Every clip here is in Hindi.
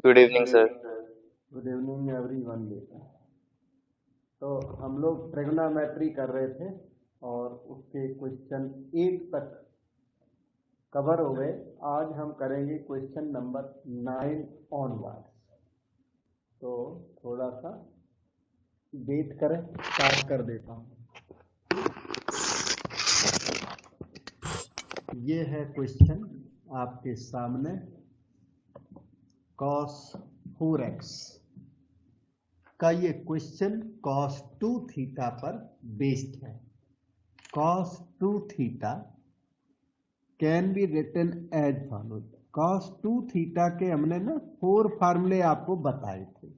Good evening sir. Good evening everyone बेटा। तो हम लोग ट्रिग्नोमेट्री कर रहे थे और उसके क्वेश्चन 8 तक कवर हो गए। आज हम करेंगे क्वेश्चन नंबर 9 ऑनवर्ड्स। तो थोड़ा सा वेट करें, स्टार्ट कर देता हूँ। ये है क्वेश्चन आपके सामने। cos 4x का ये क्वेश्चन cos 2 थीटा पर बेस्ड है। cos 2 theta can be written as follows. cos 2 theta के हमने ना 4 फार्मूले आपको बताए थे।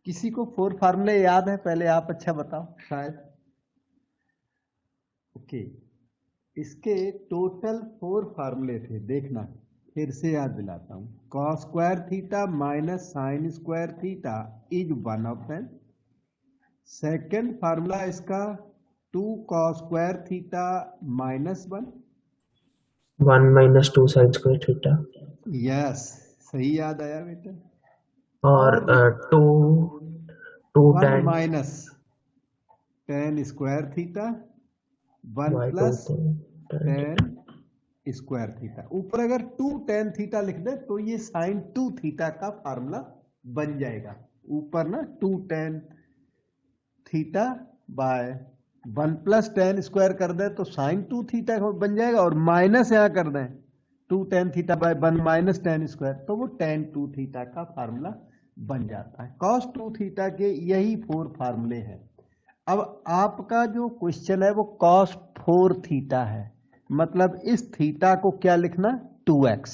किसी को 4 फार्मूले याद है? पहले आप अच्छा बताओ। शायद ओके, इसके टोटल 4 फार्मूले थे। देखना, फिर से याद दिलाता हूं। cos square theta minus sine square theta is one of them. Second formula इसका 2 cos square theta minus 1 1 - 2 sine square theta. Yes, सही याद आया बेटा। और two 1 tan minus tan square theta 1 y2 plus tan tan square theta. ऊपर अगर 2 tan थीटा लिख दे तो ये साइन 2 थीटा का फार्मूला बन जाएगा। ऊपर ना 2 tan theta by 1 plus tan square कर दे तो साइन 2 थीटा बन जाएगा, और माइनस यहां कर दें 2 tan theta by 1 minus tan square तो वो tan 2 थीटा का फार्मूला बन जाता है। cos 2 थीटा के यही 4 फार्मूले हैं। अब आपका जो क्वेश्चन है वो cos 4 थीटा है, मतलब इस थीटा को क्या लिखना? 2x।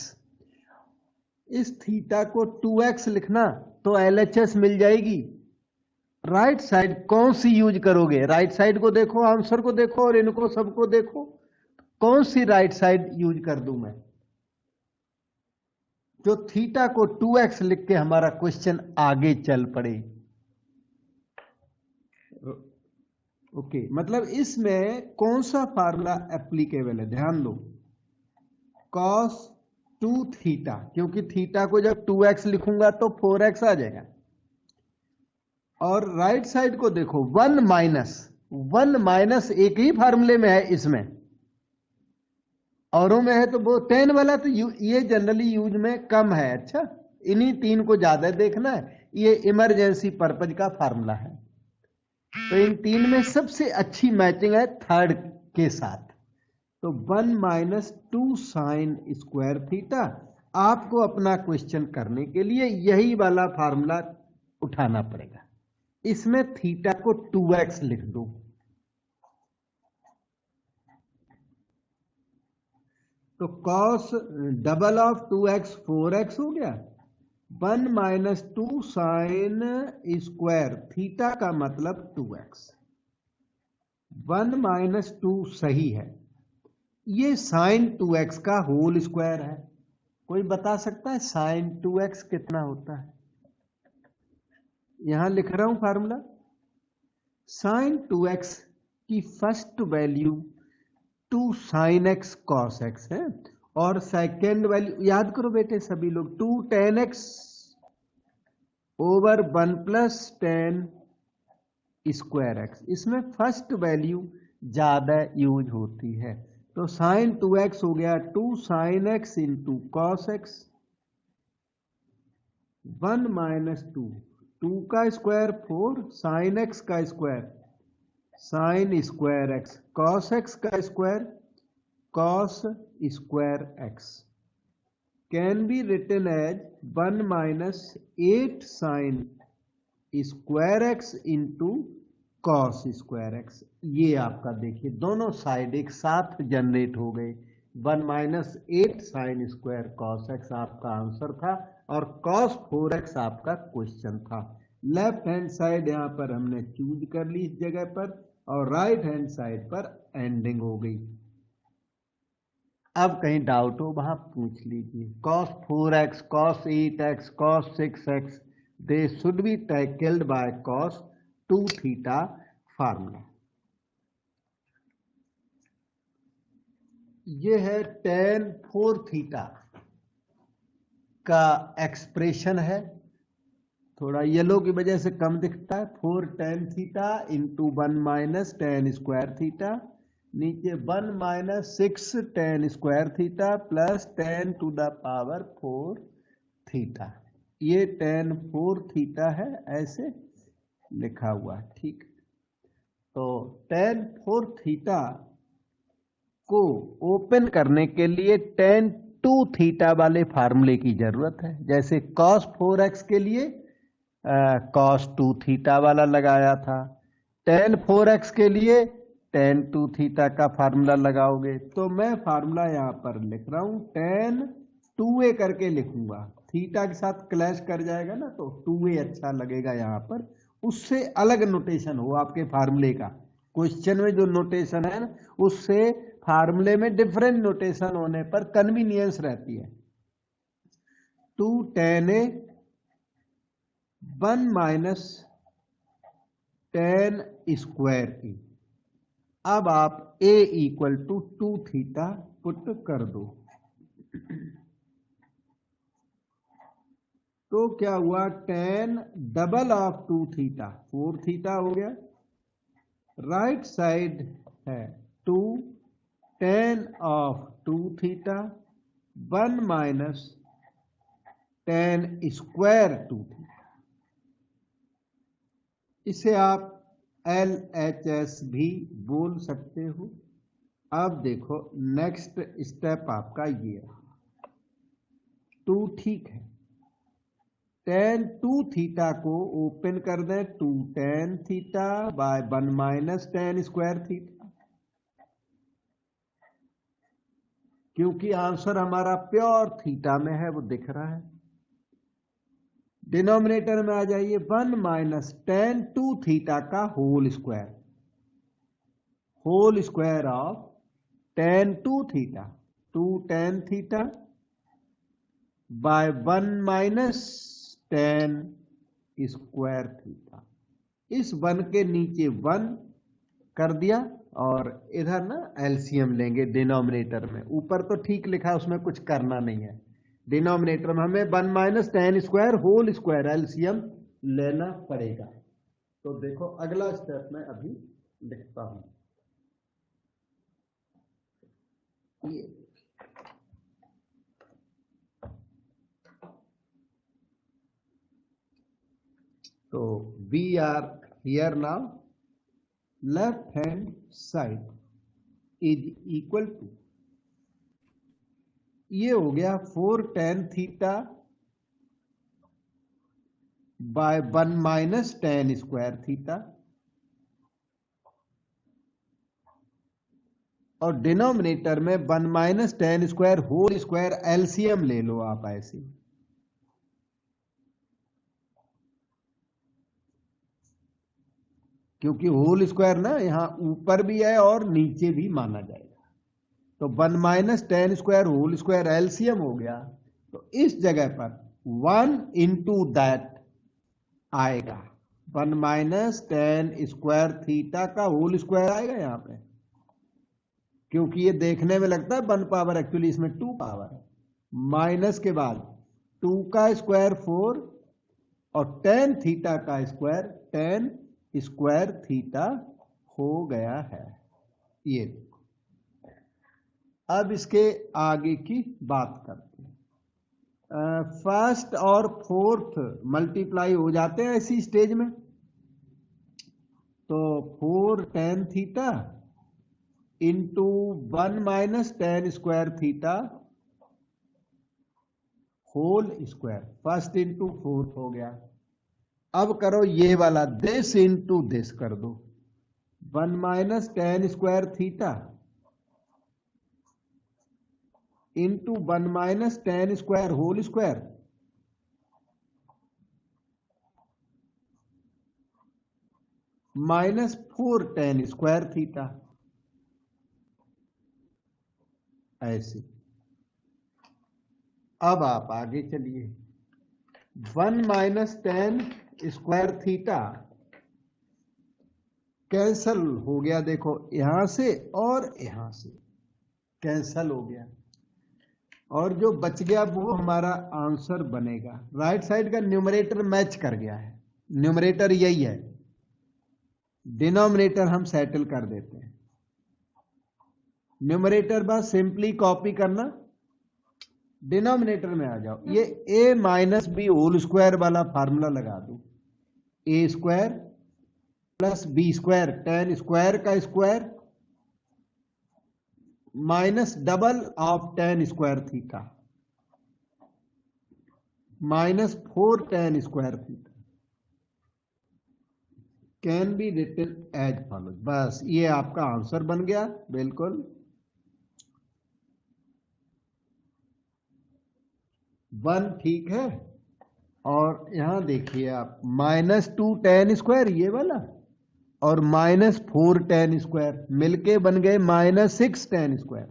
इस थीटा को 2x लिखना तो LHS मिल जाएगी। राइट साइड कौन सी यूज करोगे? राइट साइड को देखो, आंसर को देखो और इनको सबको देखो। कौन सी राइट साइड यूज कर दूं मैं? जो थीटा को 2x लिख के हमारा क्वेश्चन आगे चल पड़े। ओके, मतलब इसमें कौन सा फार्मूला एप्लीकेबल है? ध्यान दो, cos 2 थीटा, क्योंकि थीटा को जब 2x लिखूंगा तो 4x आ जाएगा। और राइट साइड को देखो, 1 माइनस एक ही फार्मूले में है इसमें, औरों में है तो वो 10 वाला तो ये जनरली यूज में कम है। अच्छा, इन्हीं 3 को ज्यादा देखना है। ये इमरजेंसी पर्पज का फार्मूला है, तो इन 3 में सबसे अच्छी मैचिंग है थर्ड के साथ। तो 1 - 2 साइन स्क्वायर थीटा। आपको अपना क्वेश्चन करने के लिए यही वाला फार्मूला उठाना पड़ेगा। इसमें थीटा को 2x लिख दो। तो cos double of 2x 4x हो गया। 1 - 2 साइन स्क्वायर थीटा का मतलब 2x। 1 - 2 सही है। ये साइन 2x का होल स्क्वायर है। कोई बता सकता है साइन 2x कितना होता है? यहां लिख रहा हूं फार्मूला। साइन 2x की first value 2 sign x cos x है, और सेकेंड वैल्यू याद करो बेटे सभी लोग, 2 tan x over 1 plus tan square x. इसमें फर्स्ट वैल्यू ज्यादा यूज होती है। तो साइन 2x हो गया 2 sign x into cos x. 1 - 2, 2 का स्क्वायर 4, साइन x का square sine square x, cos x का square cos square x can be written as 1 - 8 sine square x into cos square x. ये आपका देखिए दोनों साइड एक साथ जनरेट हो गए। 1 - 8 साइन स्क्वायर कॉस एक्स आपका आंसर था, और cos 4x आपका क्वेश्चन था। लेफ्ट हैंड साइड यहां पर हमने चूज कर ली इस जगह पर, और राइट हैंड साइड पर एंडिंग हो गई। अब कहीं डाउट हो वहां पूछ लीजिए। cos 4x, cos 8x, cos 6x, they should be tackled by cos 2 theta formula. ये है tan 4 थीटा। का एक्सप्रेशन है, थोड़ा येलो की वजह से कम दिखता है। 4 tan theta into 1 minus tan square theta, नीचे 1 minus 6 tan square theta plus tan to the power 4 theta. ये tan 4 थीटा है, ऐसे लिखा हुआ है, ठीक। तो tan 4 थीटा को ओपन करने के लिए tan 2 थीटा वाले फार्मूले की जरूरत है। जैसे cos 4x के लिए cos 2 थीटा वाला लगाया था, tan 4x के लिए tan 2 थीटा का फार्मूला लगाओगे। तो मैं फार्मूला यहां पर लिख रहा हूं, tan 2a करके लिखूंगा, थीटा के साथ क्लैश कर जाएगा ना, तो 2a अच्छा लगेगा यहां पर। उससे अलग नोटेशन हो आपके फार्मूले का, क्वेश्चन में जो नोटेशन है ना, उससे फार्मूले में डिफरेंट नोटेशन होने पर कन्वीनियंस रहती है। 2 tan a 1 minus tan square A. अब आप a equal to 2 theta put कर दो, तो क्या हुआ, tan double of 2 theta 4 theta हो गया। राइट साइड है 2 tan ऑफ 2 theta 1 minus tan square 2 theta. इसे आप LHS भी बोल सकते हो। अब देखो नेक्स्ट स्टेप आपका ये है, 2 ठीक है, tan 2 थीटा को ओपन कर दें, 2 tan theta by 1 minus tan square theta, क्योंकि आंसर हमारा प्योर थीटा में है, वो दिख रहा है। डिनोमिनेटर में आ जाइए, 1 माइनस tan 2 थीटा का whole square of tan 2 theta, 2 tan theta by 1 minus tan square theta. इस 1 के नीचे 1 कर दिया, और इधर ना एलसीएम लेंगे डिनोमिनेटर में। ऊपर तो ठीक लिखा है, उसमें कुछ करना नहीं है। डिनोमिनेटर में हमें 1 minus tan square whole square LCM लेना पड़ेगा। तो देखो अगला स्टेप मैं अभी लिखता हूं, ये तो we are here now, left hand side is equal to, ये हो गया 4 tan theta by 1 minus tan square theta, और डिनोमिनेटर में 1 minus tan square whole square LCM ले लो आप ऐसे, क्योंकि होल स्क्वायर ना यहां ऊपर भी है और नीचे भी माना जाएगा। तो 1 minus tan square whole square LCM हो गया, तो इस जगह पर 1 इंटू दैट आएगा, 1 माइनस tan स्क्वायर थीटा का होल स्क्वायर आएगा यहां पे, क्योंकि ये देखने में लगता है 1 पावर, एक्चुअली इसमें 2 पावर है। माइनस के बाद 2 का स्क्वायर 4, और tan थीटा का स्क्वायर tan स्क्वायर थीटा हो गया है। ये अब इसके आगे की बात करते हैं। फर्स्ट और फोर्थ मल्टीप्लाई हो जाते हैं ऐसी स्टेज में, तो 4 tan theta into 1 minus tan square theta whole square, first into fourth हो गया। अब करो ये वाला, दिस इंटू दिस कर दो, 1 minus tan square theta into 1 minus tan square whole square, minus 4 tan square theta, ऐसे। अब आप आगे चलिए, 1 minus tan square theta cancel हो गया, देखो यहां से और यहां से कैंसल हो गया। और जो बच गया वो हमारा आंसर बनेगा। राइट साइड का न्यूमरेटर मैच कर गया है, न्यूमरेटर यही है, डिनोमिनेटर हम सेटल कर देते हैं। न्यूमरेटर बस सिंपली कॉपी करना, डिनोमिनेटर में आ जाओ। ये a minus B whole square वाला फार्मूला लगा दो, A square plus B square, tan square का square minus double of tan square theta minus 4 tan square theta can be written as follows. बस ये आपका आंसर बन गया बिल्कुल। 1 ठीक है। और यहां देखिए आप माइनस 2 टेन स्क्वायर ये वाला और माइनस 4 टेन स्क्वायर मिलके बन गए minus 6 tan square.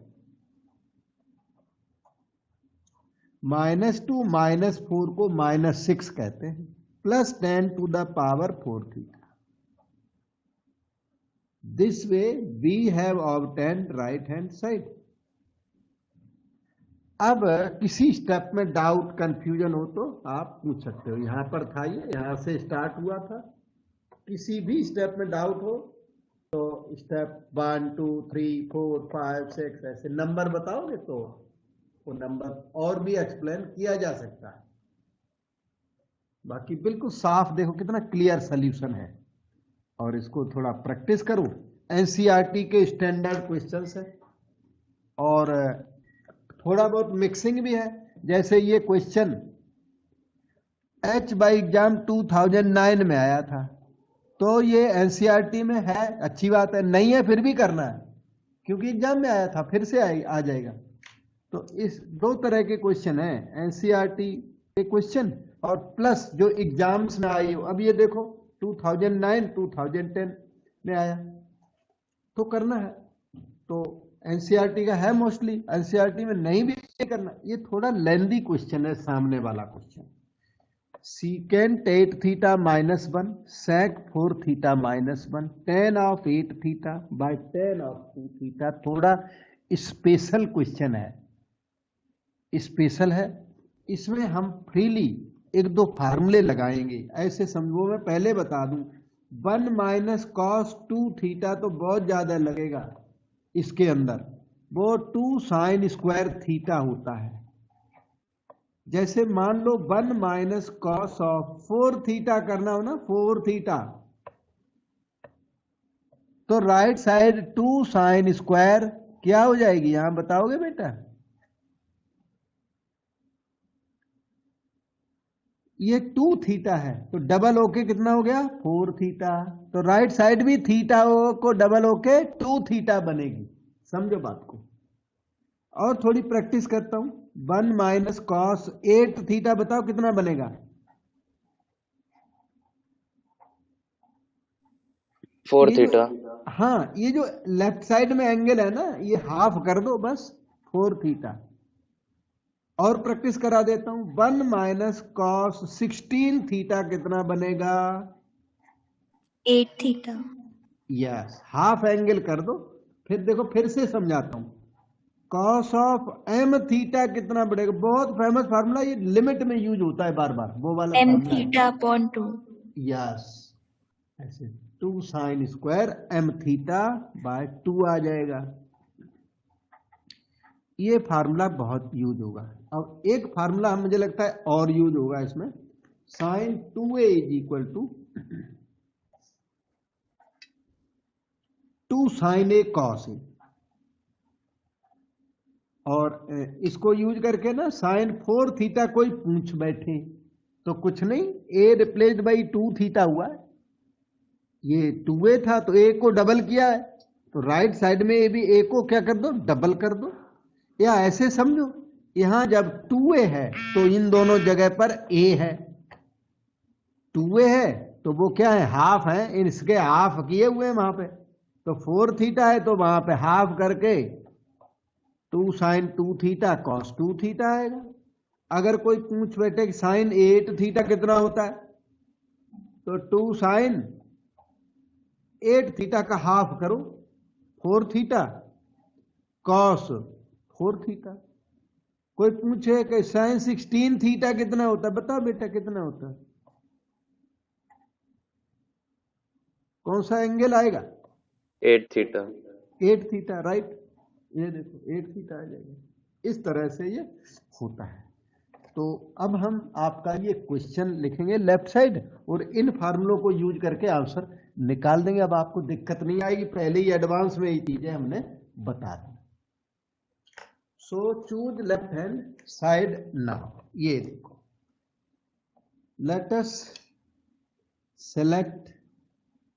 Minus 2 minus 4 को माइनस 6 कहते हैं, plus 10 to the power 4 theta. This way we have obtained right hand side. अब किसी स्टेप में डाउट कंफ्यूजन हो तो आप पूछ सकते हो। यहां पर था, ये यहां से स्टार्ट हुआ था। किसी भी स्टेप में डाउट हो तो स्टेप 1 2 3 4 5 6 ऐसे नंबर बताओगे तो वो नंबर और भी एक्सप्लेन किया जा सकता है। बाकी बिल्कुल साफ देखो कितना क्लियर सॉल्यूशन है। और इसको थोड़ा प्रैक्टिस करो, एनसीईआरटी के स्टैंडर्ड क्वेश्चंस है और थोड़ा बहुत मिक्सिंग भी है। जैसे ये क्वेश्चन एच बाई एग्जाम 2009 में आया था, तो ये एनसीईआरटी में है, अच्छी बात है। नहीं है फिर भी करना है क्योंकि एग्जाम में आया था, फिर से आ जाएगा। तो इस दो तरह के क्वेश्चन है, एनसीईआरटी के क्वेश्चन और प्लस जो एग्जाम्स में आई हो। अब ये देखो 2009 2010 में आया तो करना है। तो एनसीईआरटी का है मोस्टली, एनसीईआरटी में नहीं भी करना। ये थोड़ा लेंदी क्वेश्चन है सामने वाला question. Secant 8 theta minus 1 sec 4 theta minus 1 10 of 8 theta by 10 of 2 theta. थोड़ा स्पेशल क्वेश्चन है, स्पेशल है। इसमें हम फ्रीली एक दो फार्मूले लगाएंगे। ऐसे समझो, मैं पहले बता दूं 1 माइनस कॉस 2 थीटा तो बहुत ज्यादा लगेगा। इसके अंदर वो 2 साइन स्क्वायर थीटा होता है। जैसे मान लो 1 माइनस कॉस ऑफ 4 थीटा करना हो ना, 4 थीटा, तो राइट साइड 2 साइन स्क्वायर क्या हो जाएगी यहां बताओगे बेटा? ये 2 थीटा है तो डबल ओके कितना हो गया 4 थीटा। तो राइट साइड भी थीटा को डबल ओके 2 थीटा बनेगी। समझो बात को। और थोड़ी प्रैक्टिस करता हूं। 1 माइनस कॉस 8 थीटा बताओ कितना बनेगा? 4 थीटा। हाँ, ये जो लेफ्ट साइड में एंगल है ना, ये हाफ कर दो बस, 4 थीटा। और प्रैक्टिस करा देता हूं। 1 माइनस कॉस 16 थीटा कितना बनेगा? 8 थीटा। यस, हाफ एंगल कर दो। फिर देखो, फिर से समझाता हूं। कॉस ऑफ एम थीटा कितना बढ़ेगा? बहुत फेमस फार्मूला, ये लिमिट में यूज होता है बार बार, वो वाला m थीटा अपॉन 2। यस, ऐसे 2 sine square m theta by 2 आ जाएगा। ये फार्मूला बहुत यूज होगा। अब एक फार्मूला मुझे लगता है और यूज होगा इसमें, sine 2a is equal to 2 sine A cos A. और इसको यूज करके ना साइन 4 थीटा कोई पूछ बैठे तो कुछ नहीं, a रिप्लेस्ड बाई 2 थीटा हुआ है। ये 2a था तो a को डबल किया है, तो राइट साइड में भी a को क्या कर दो, डबल कर दो। या ऐसे समझो, यहां जब 2a है तो इन दोनों जगह पर a है। 2a है तो वो क्या है, हाफ है, इसके हाफ किए हुए हैं वहां पे। तो 4 थीटा है तो वहां पे हाफ करके 2 साइन 2 थीटा कॉस 2 थीटा आएगा। अगर कोई पूछ बैठे कि साइन 8 थीटा कितना होता है, तो 2 साइन 8 थीटा का हाफ करो 4 थीटा कॉस 4 थीटा। कोई पूछे कि साइन 16 थीटा कितना होता है, बताओ बेटा कितना होता है, कौन सा एंगल आएगा? 8 थीटा। 8 theta, right. ये देखो 8 थीटा आ जाएगा। इस तरह से ये होता है। तो अब हम आपका ये क्वेश्चन लिखेंगे लेफ्ट साइड और इन फार्मूलों को यूज करके आंसर निकाल देंगे। अब आपको दिक्कत नहीं आएगी, पहले ही एडवांस में ये चीजें हमने बता दी। So choose left hand side now. ये देखो, let us select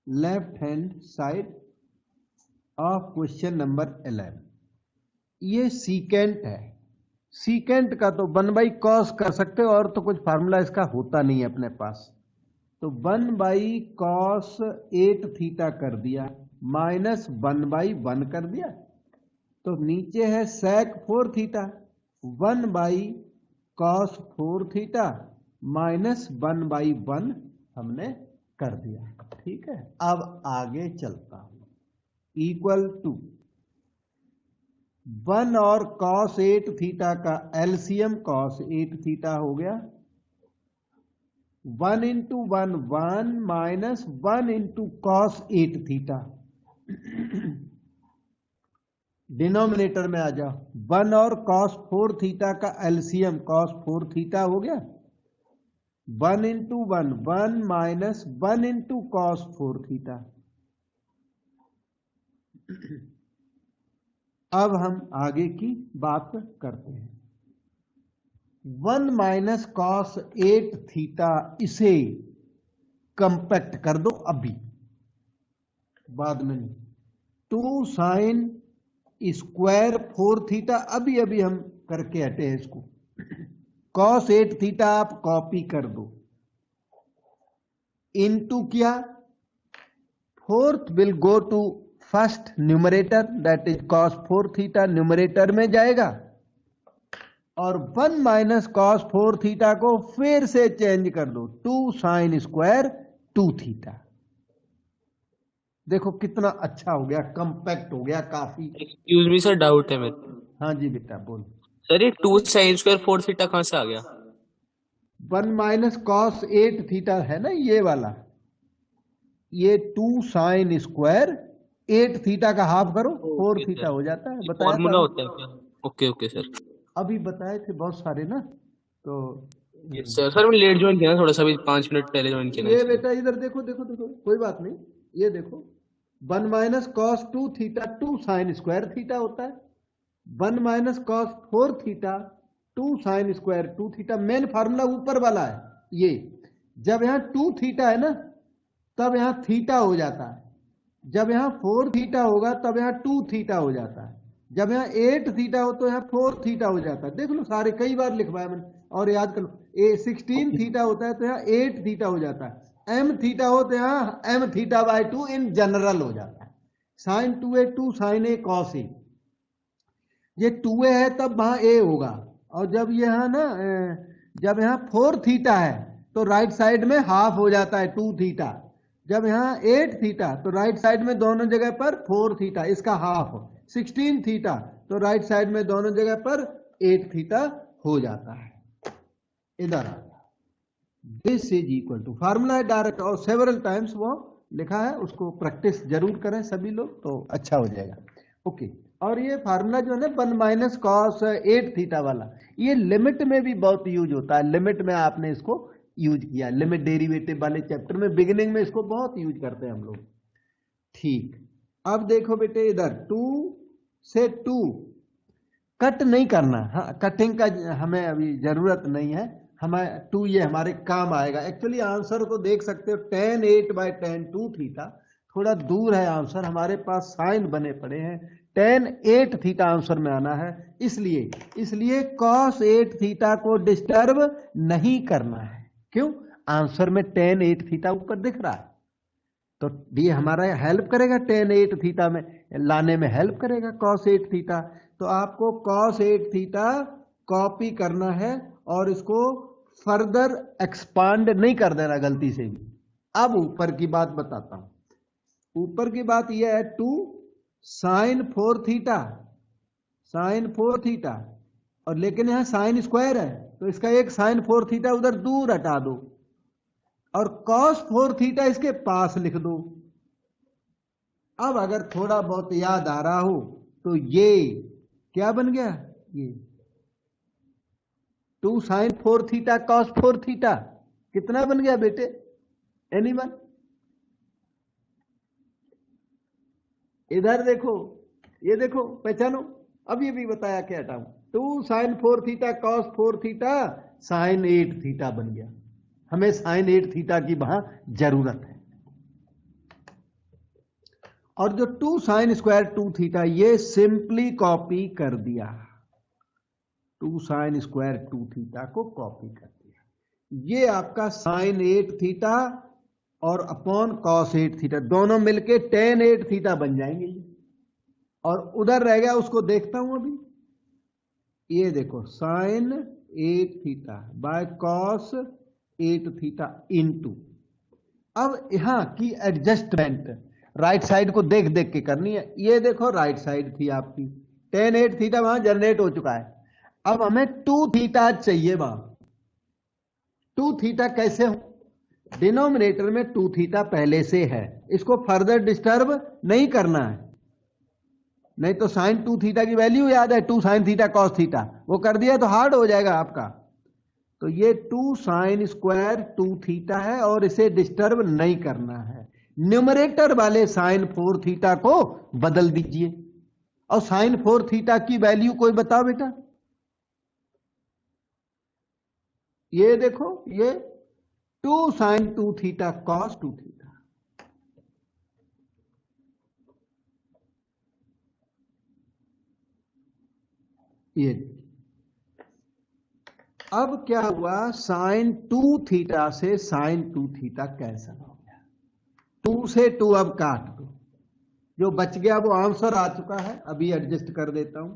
left hand side of question number 11। ये सीकेंट है। सीकेंट का तो 1/cos कर सकते हो, और तो कुछ फार्मूला इसका होता नहीं है अपने पास। तो 1/cos 8 थीटा कर दिया, माइनस 1/1 कर दिया, तो नीचे है sec 4 theta. 1/cos 4 theta minus 1/1 हमने कर दिया। ठीक है, अब आगे चलता हूं। इक्वल टू 1 और cos 8 थीटा का एलसीएम cos 8 थीटा हो गया। 1 into 1 1 minus 1 into cos 8 theta. Denominator में आ जाओ। 1 और cos 4 थीटा का एलसीएम cos 4 थीटा हो गया। 1 into 1 1 minus 1 into cos 4 theta. अब हम आगे की बात करते हैं। 1 माइनस cos 8 थीटा, इसे कंपैक्ट कर दो अभी, बाद में नहीं। 2 साइन स्क्वायर 4 थीटा, अभी अभी हम करके हटे हैं इसको। cos 8 थीटा आप कॉपी कर दो, इनटू क्या, 4th will go to first numerator, that is cos 4 theta numerator में जाएगा, और 1 माइनस cos 4 थीटा को फिर से चेंज कर दो, 2 साइन स्क्वायर 2 थीटा। देखो कितना अच्छा हो गया, कंपैक्ट हो गया काफी। एक्सक्यूज मी सर, डाउट है मेरे। हाँ जी बेटा बोल। सर ये 2 साइन स्क्वायर 4 थीटा कहाँ से आ गया? 1 माइनस cos 8 थीटा है ना ये वाला, ये 2 साइन स्क्वायर 8 थीटा का हाफ करो 4 ओके थीटा सर, हो जाता है। ये बताया फॉर्मूला था होता है क्या? Okay okay sir. अभी, बताए थे बहुत सारे ना। तो यस सर। सर मैं लेट ज्वाइन किया ना, थोड़ा सा भी 5 मिनट पहले ज्वाइन किया ना ये इसलिए। बेटा इधर देखो देखो देखो, कोई बात नहीं। ये देखो 1 minus cos 2 theta 2 sine square theta होता है। 1 minus cos 4 theta 2 sine square 2 theta. Main formula ऊपर वाला है ये। जब यहाँ 2 थीटा है ना, तब यहाँ थीटा हो जाता है। जब यहाँ 4 थीटा होगा तब यहाँ 2 थीटा हो जाता है। जब यहाँ 8 थीटा हो तो यहाँ 4 थीटा हो जाता है। देख लो सारे, कई बार लिखवाया मैंने, और याद कर लो। 16 थीटा होता है तो यहाँ 8 थीटा हो जाता है। m थीटा हो तो यहाँ m theta by 2 in general हो जाता है। Sine 2a 2 sine a cos a, ये 2a है तब वहां a होगा। और जब यहाँ ना जब यहाँ 4 थीटा है तो राइट साइड में हाफ हो जाता है 2 थीटा। जब यहाँ 8 थीटा तो राइट साइड में दोनों जगह पर 4 थीटा, इसका हाफ। 16 थीटा तो राइट साइड में दोनों जगह पर 8 थीटा हो जाता है। इधर आ गया, this is equal to, formula है डायरेक्ट, और सेवरल टाइम्स वो लिखा है, उसको प्रैक्टिस जरूर करें सभी लोग तो अच्छा हो जाएगा। ओके, और ये फार्मूला जो है ना 1 माइनस cos 8 थीटा वाला, ये लिमिट में भी बहुत यूज होता है। लिमिट में आपने इसको यूज किया, लिमिट डेरिवेटिव वाले चैप्टर में बिगिनिंग में इसको बहुत यूज करते हैं हम लोग। ठीक, अब देखो बेटे इधर 2 से 2 कट नहीं करना। हाँ, कटिंग का हमें अभी जरूरत नहीं है, हमें 2 ये हमारे काम आएगा। एक्चुअली आंसर को देख सकते हो, tan 8 बाई tan 2 थीटा, थोड़ा दूर है आंसर, हमारे पास साइन बने पड़े हैं। tan 8 थीटा आंसर में आना है, इसलिए cos 8 थीटा को डिस्टर्ब नहीं करना है। क्यों? आंसर में tan 8 थीटा ऊपर दिख रहा है, तो ये हमारा हेल्प करेगा, tan 8 थीटा में लाने में हेल्प करेगा cos 8 थीटा। तो आपको cos 8 थीटा कॉपी करना है और इसको फर्दर एक्सपांड नहीं कर देना गलती से भी। अब ऊपर की बात बताता हूं। ऊपर की बात यह है 2 साइन 4 थीटा, साइन 4 थीटा और लेकिन यहाँ साइन स्क्वायर है, तो इसका एक साइन 4 थीटा उधर दूर हटा दो और कॉस 4 थीटा इसके पास लिख दो। अब अगर थोड़ा बहुत याद आ रहा हो तो ये क्या बन गया, ये 2 साइन 4 थीटा कॉस 4 थीटा कितना बन गया बेटे, एनीवन? इधर देखो, ये देखो, पहचानो। अब ये भी बताया क्या हटाऊं, 2 sine 4 theta cos 4 theta sine 8 theta बन गया। हमें साइन 8 थीटा की वहां जरूरत है। और जो 2 साइन स्क्वायर 2 थीटा ये सिंपली कॉपी कर दिया, 2 साइन स्क्वायर 2 थीटा को कॉपी कर दिया। ये आपका साइन 8 थीटा और अपॉन कॉस 8 थीटा दोनों मिलके टेन 8 थीटा बन जाएंगे। और उधर रह गया, उसको देखता हूं अभी। ये देखो sine 8 theta by cos 8 theta into, अब यहां की एडजस्टमेंट राइट साइड को देख देख के करनी है। ये देखो राइट साइड थी आपकी, टेन 8 थीटा वहां जनरेट हो चुका है। अब हमें 2 थीटा चाहिए वहां। 2 थीटा कैसे हो, डिनोमिनेटर में 2 थीटा पहले से है, इसको फर्दर डिस्टर्ब नहीं करना है। नहीं तो साइन 2 थीटा की वैल्यू याद है, 2 साइन थीटा कॉस थीटा, वो कर दिया तो हार्ड हो जाएगा आपका। तो ये 2 साइन स्क्वायर 2 थीटा है और इसे डिस्टर्ब नहीं करना है। न्यूमरेटर वाले साइन 4 थीटा को बदल दीजिए। और साइन 4 थीटा की वैल्यू कोई बताओ बेटा, ये देखो, ये 2 साइन 2 थीटा कॉस 2 थीटा। ये अब क्या हुआ, साइन 2 थीटा से साइन 2 थीटा कैंसल हो गया। 2 से 2 अब काट दो, जो बच गया वो आंसर आ चुका है। अभी एडजस्ट कर देता हूं,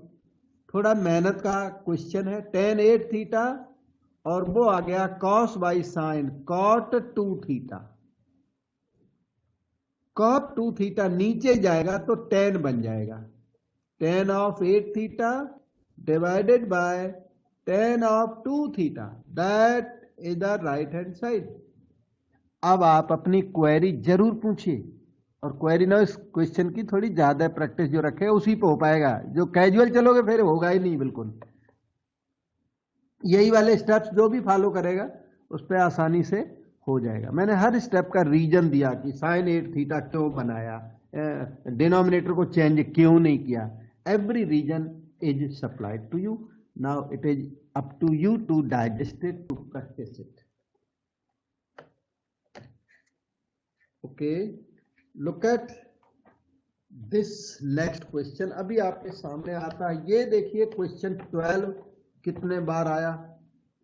थोड़ा मेहनत का क्वेश्चन है। टेन 8 थीटा और वो आ गया cos by sine cot 2 theta. Cot 2 theta नीचे जाएगा तो 10 बन जाएगा, tan of 8 theta divided by tan of 2 theta, that is the right hand side. अब आप अपनी क्वेरी जरूर पूछिए, और क्वेरी ना इस क्वेश्चन की थोड़ी ज्यादा प्रैक्टिस जो रखे उसी पे हो पाएगा। जो कैजुअल चलोगे फिर होगा ही नहीं बिल्कुल। यही वाले स्टेप्स जो भी फॉलो करेगा उस पर आसानी से हो जाएगा। मैंने हर स्टेप का रीजन दिया कि साइन 8 थीटा क्यों बनाया, डिनोमिनेटर को चेंज क्यों नहीं किया। Every reason is supplied to you, now it is up to you to digest it, to practice it. Okay, look at this next question. अभी आपके सामने आता है, ये देखिए क्वेश्चन 12 कितने बार आया,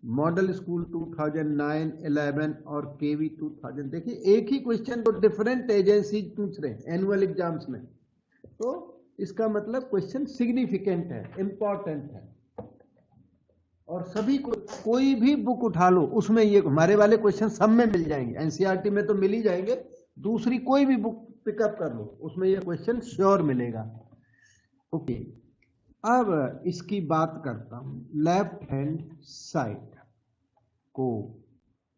मॉडल स्कूल 2009, 11 और केवी 2000। देखिए एक ही क्वेश्चन को डिफरेंट एजेंसी पूछ रहे हैं एनुअल एग्जाम्स में, तो इसका मतलब क्वेश्चन सिग्निफिकेंट है, इंपॉर्टेंट है। और सभी को कोई भी बुक उठा लो उसमें ये हमारे वाले क्वेश्चन सब में मिल जाएंगे। एनसीईआरटी में तो मिल ही जाएंगे, दूसरी कोई भी बुक पिकअप कर लो उसमें ये क्वेश्चन श्योर मिलेगा। ओके, अब इसकी बात करता हूं। लेफ्ट हैंड साइड को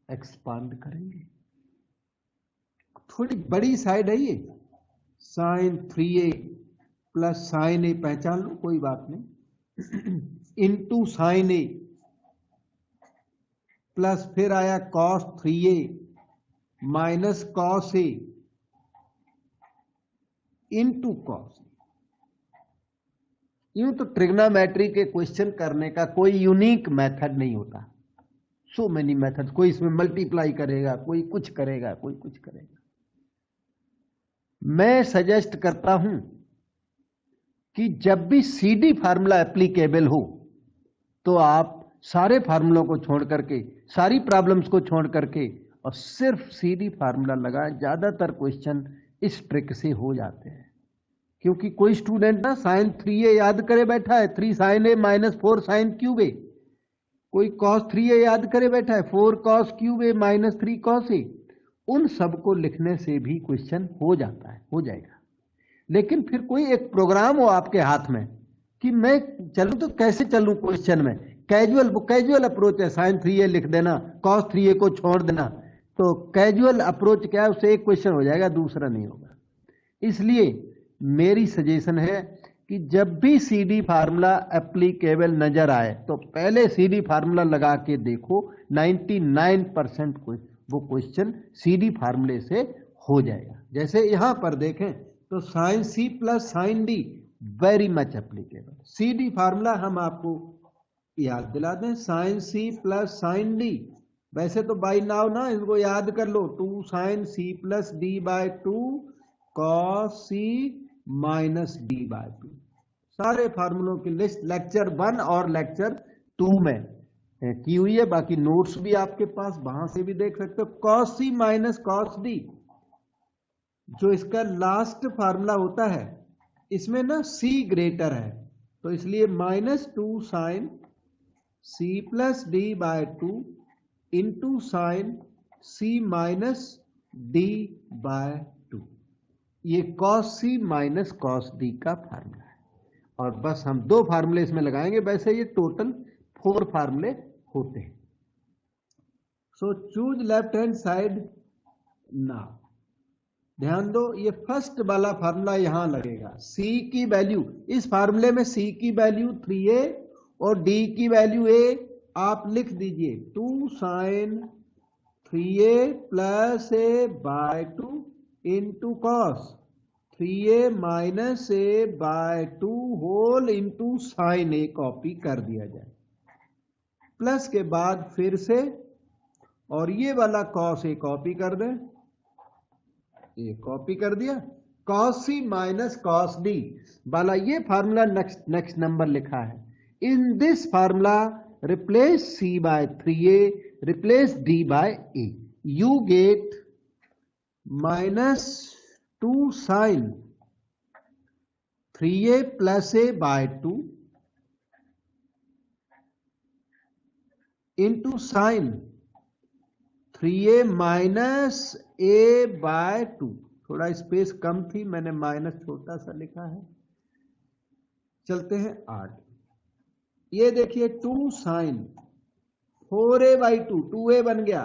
एक्सपांड करेंगे, थोड़ी बड़ी साइड है ये, साइन 3a प्लस साइन ए, पहचान लो कोई बात नहीं, इनटू साइन ए प्लस फिर आया cos 3a minus cos A into cos. यूं तो ट्रिग्नोमेट्री के क्वेश्चन करने का कोई यूनिक मेथड नहीं होता, सो मेनी मेथड। कोई इसमें मल्टीप्लाई करेगा, कोई कुछ करेगा, कोई कुछ करेगा। मैं सजेस्ट करता हूं कि जब भी सीडी फार्मूला एप्लीकेबल हो तो आप सारे फार्मूलों को छोड़ करके, सारी प्रॉब्लम्स को छोड़ करके और सिर्फ सीडी फार्मूला लगाएं। ज्यादातर क्वेश्चन इस ट्रिक से हो जाते हैं, क्योंकि कोई स्टूडेंट ना साइन 3a याद करे बैठा है, 3 साइन ए माइनस 4 साइन क्यूब ए। कोई कॉस 3a याद करे बैठा है, 4 cos cube A minus 3 cos A. उन सबको लिखने से भी क्वेश्चन हो जाता है, हो जाएगा। लेकिन फिर कोई एक प्रोग्राम हो आपके हाथ में कि मैं चलूं तो कैसे चलूं क्वेश्चन में। कैजुअल अप्रोच है, साइन 3a लिख देना, कॉस 3a को छोड़ देना। तो कैजुअल अप्रोच क्या है, उससे एक क्वेश्चन हो जाएगा, दूसरा नहीं होगा। इसलिए मेरी सजेशन है कि जब भी सीडी फार्मूला एप्लीकेबल नजर आए तो पहले सीडी फार्मूला लगा के देखो। 99% वो क्वेश्चन सीडी फार्मूले से हो जाएगा। जैसे यहां पर देखें तो sine C plus sine D very much applicable. CD formula हम आपको याद दिला दें, sine C plus sine D. वैसे तो बाई नाउ ना इसको याद कर लो, 2 sine C plus D by 2 cos C minus D by 2। सारे फार्मूलों की लिस्ट लेक्चर 1 और लेक्चर 2 में की हुई है। बाकी नोट्स भी आपके पास, वहां से भी देख सकते हो। Cos C minus cos D, जो इसका लास्ट फार्मूला होता है, इसमें ना सी ग्रेटर है, तो इसलिए -2 sine C plus D by 2 into sine C minus D by 2। ये cos C minus cos D का फार्मूला है। और बस हम 2 फार्मूले इसमें लगाएंगे, वैसे ये टोटल 4 फार्मूले होते हैं। सो choose left hand side now. ध्यान दो, ये फर्स्ट वाला फार्मूला यहां लगेगा। C की वैल्यू, इस फार्मूले में C की वैल्यू 3a और D की वैल्यू a आप लिख दीजिए, 2 sine 3a plus a by 2 into cos 3a minus a by 2 whole into sine a copy कर दिया जाए। प्लस के बाद फिर से, और ये वाला कॉस a कॉपी कर दें, ये कॉपी कर दिया। Cos C minus cos D वाला ये फार्मूला नेक्स्ट नंबर लिखा है। In this formula replace C by 3a, replace D by A, you get -2 sine 3a plus a by 2 into sine 3a minus a by 2। थोड़ा स्पेस कम थी, मैंने माइनस छोटा सा लिखा है। चलते हैं 8। ये देखिए 2 साइन 4a बाई 2, 2a बन गया,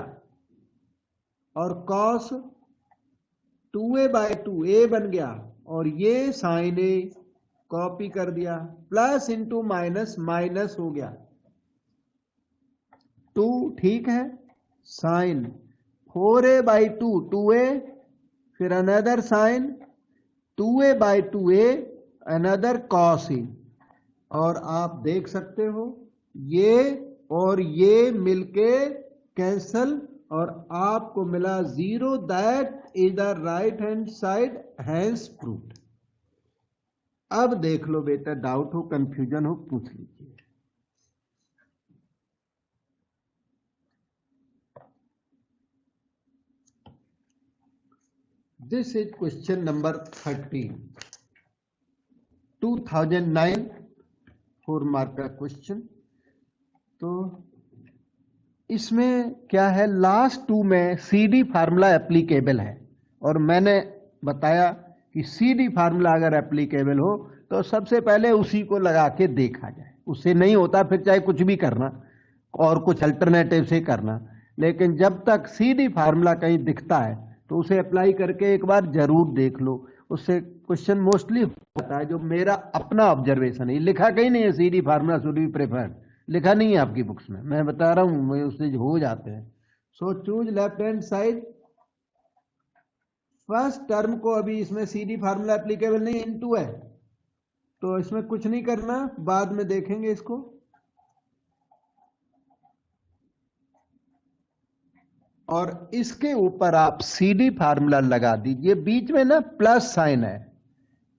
और कॉस 2a बाई 2 a बन गया, और ये साइन a कॉपी कर दिया, प्लस इंटू माइनस माइनस हो गया। 2 ठीक है, साइन 4a बाई 2 2a, फिर another sine 2a by 2a, another cos a। और आप देख सकते हो ये और ये मिलके कैंसल, और आपको मिला 0। That is the right hand side, hence proved. अब देख लो बेटा, डाउट हो कंफ्यूजन हो पूछ लीजिए। This is question number 13, 2009 4 mark का क्वेश्चन। तो इसमें क्या है, लास्ट 2 में सीडी फार्मूला एप्लीकेबल है, और मैंने बताया कि सीडी फार्मूला अगर एप्लीकेबल हो तो सबसे पहले उसी को लगा के देखा जाए। उससे नहीं होता फिर चाहे कुछ भी करना और कुछ अल्टरनेटिव से करना, लेकिन जब तक सीडी फार्मूला कहीं दिखता है तो उसे अप्लाई करके एक बार जरूर देख लो। उससे क्वेश्चन मोस्टली होता है, जो मेरा अपना ऑब्जर्वेशन है। लिखा कहीं नहीं है CD formula should be preferred, लिखा नहीं है आपकी बुक्स में, मैं बता रहा हूं, उससे हो जाते हैं। सो choose left hand side. First term को अभी इसमें सीडी फार्मूला एप्लीकेबल नहीं, इनटू है, तो इसमें कुछ नहीं करना, बाद में देखेंगे इसको। और इसके ऊपर आप सीडी फार्मूला लगा दीजिए। बीच में ना प्लस साइन है,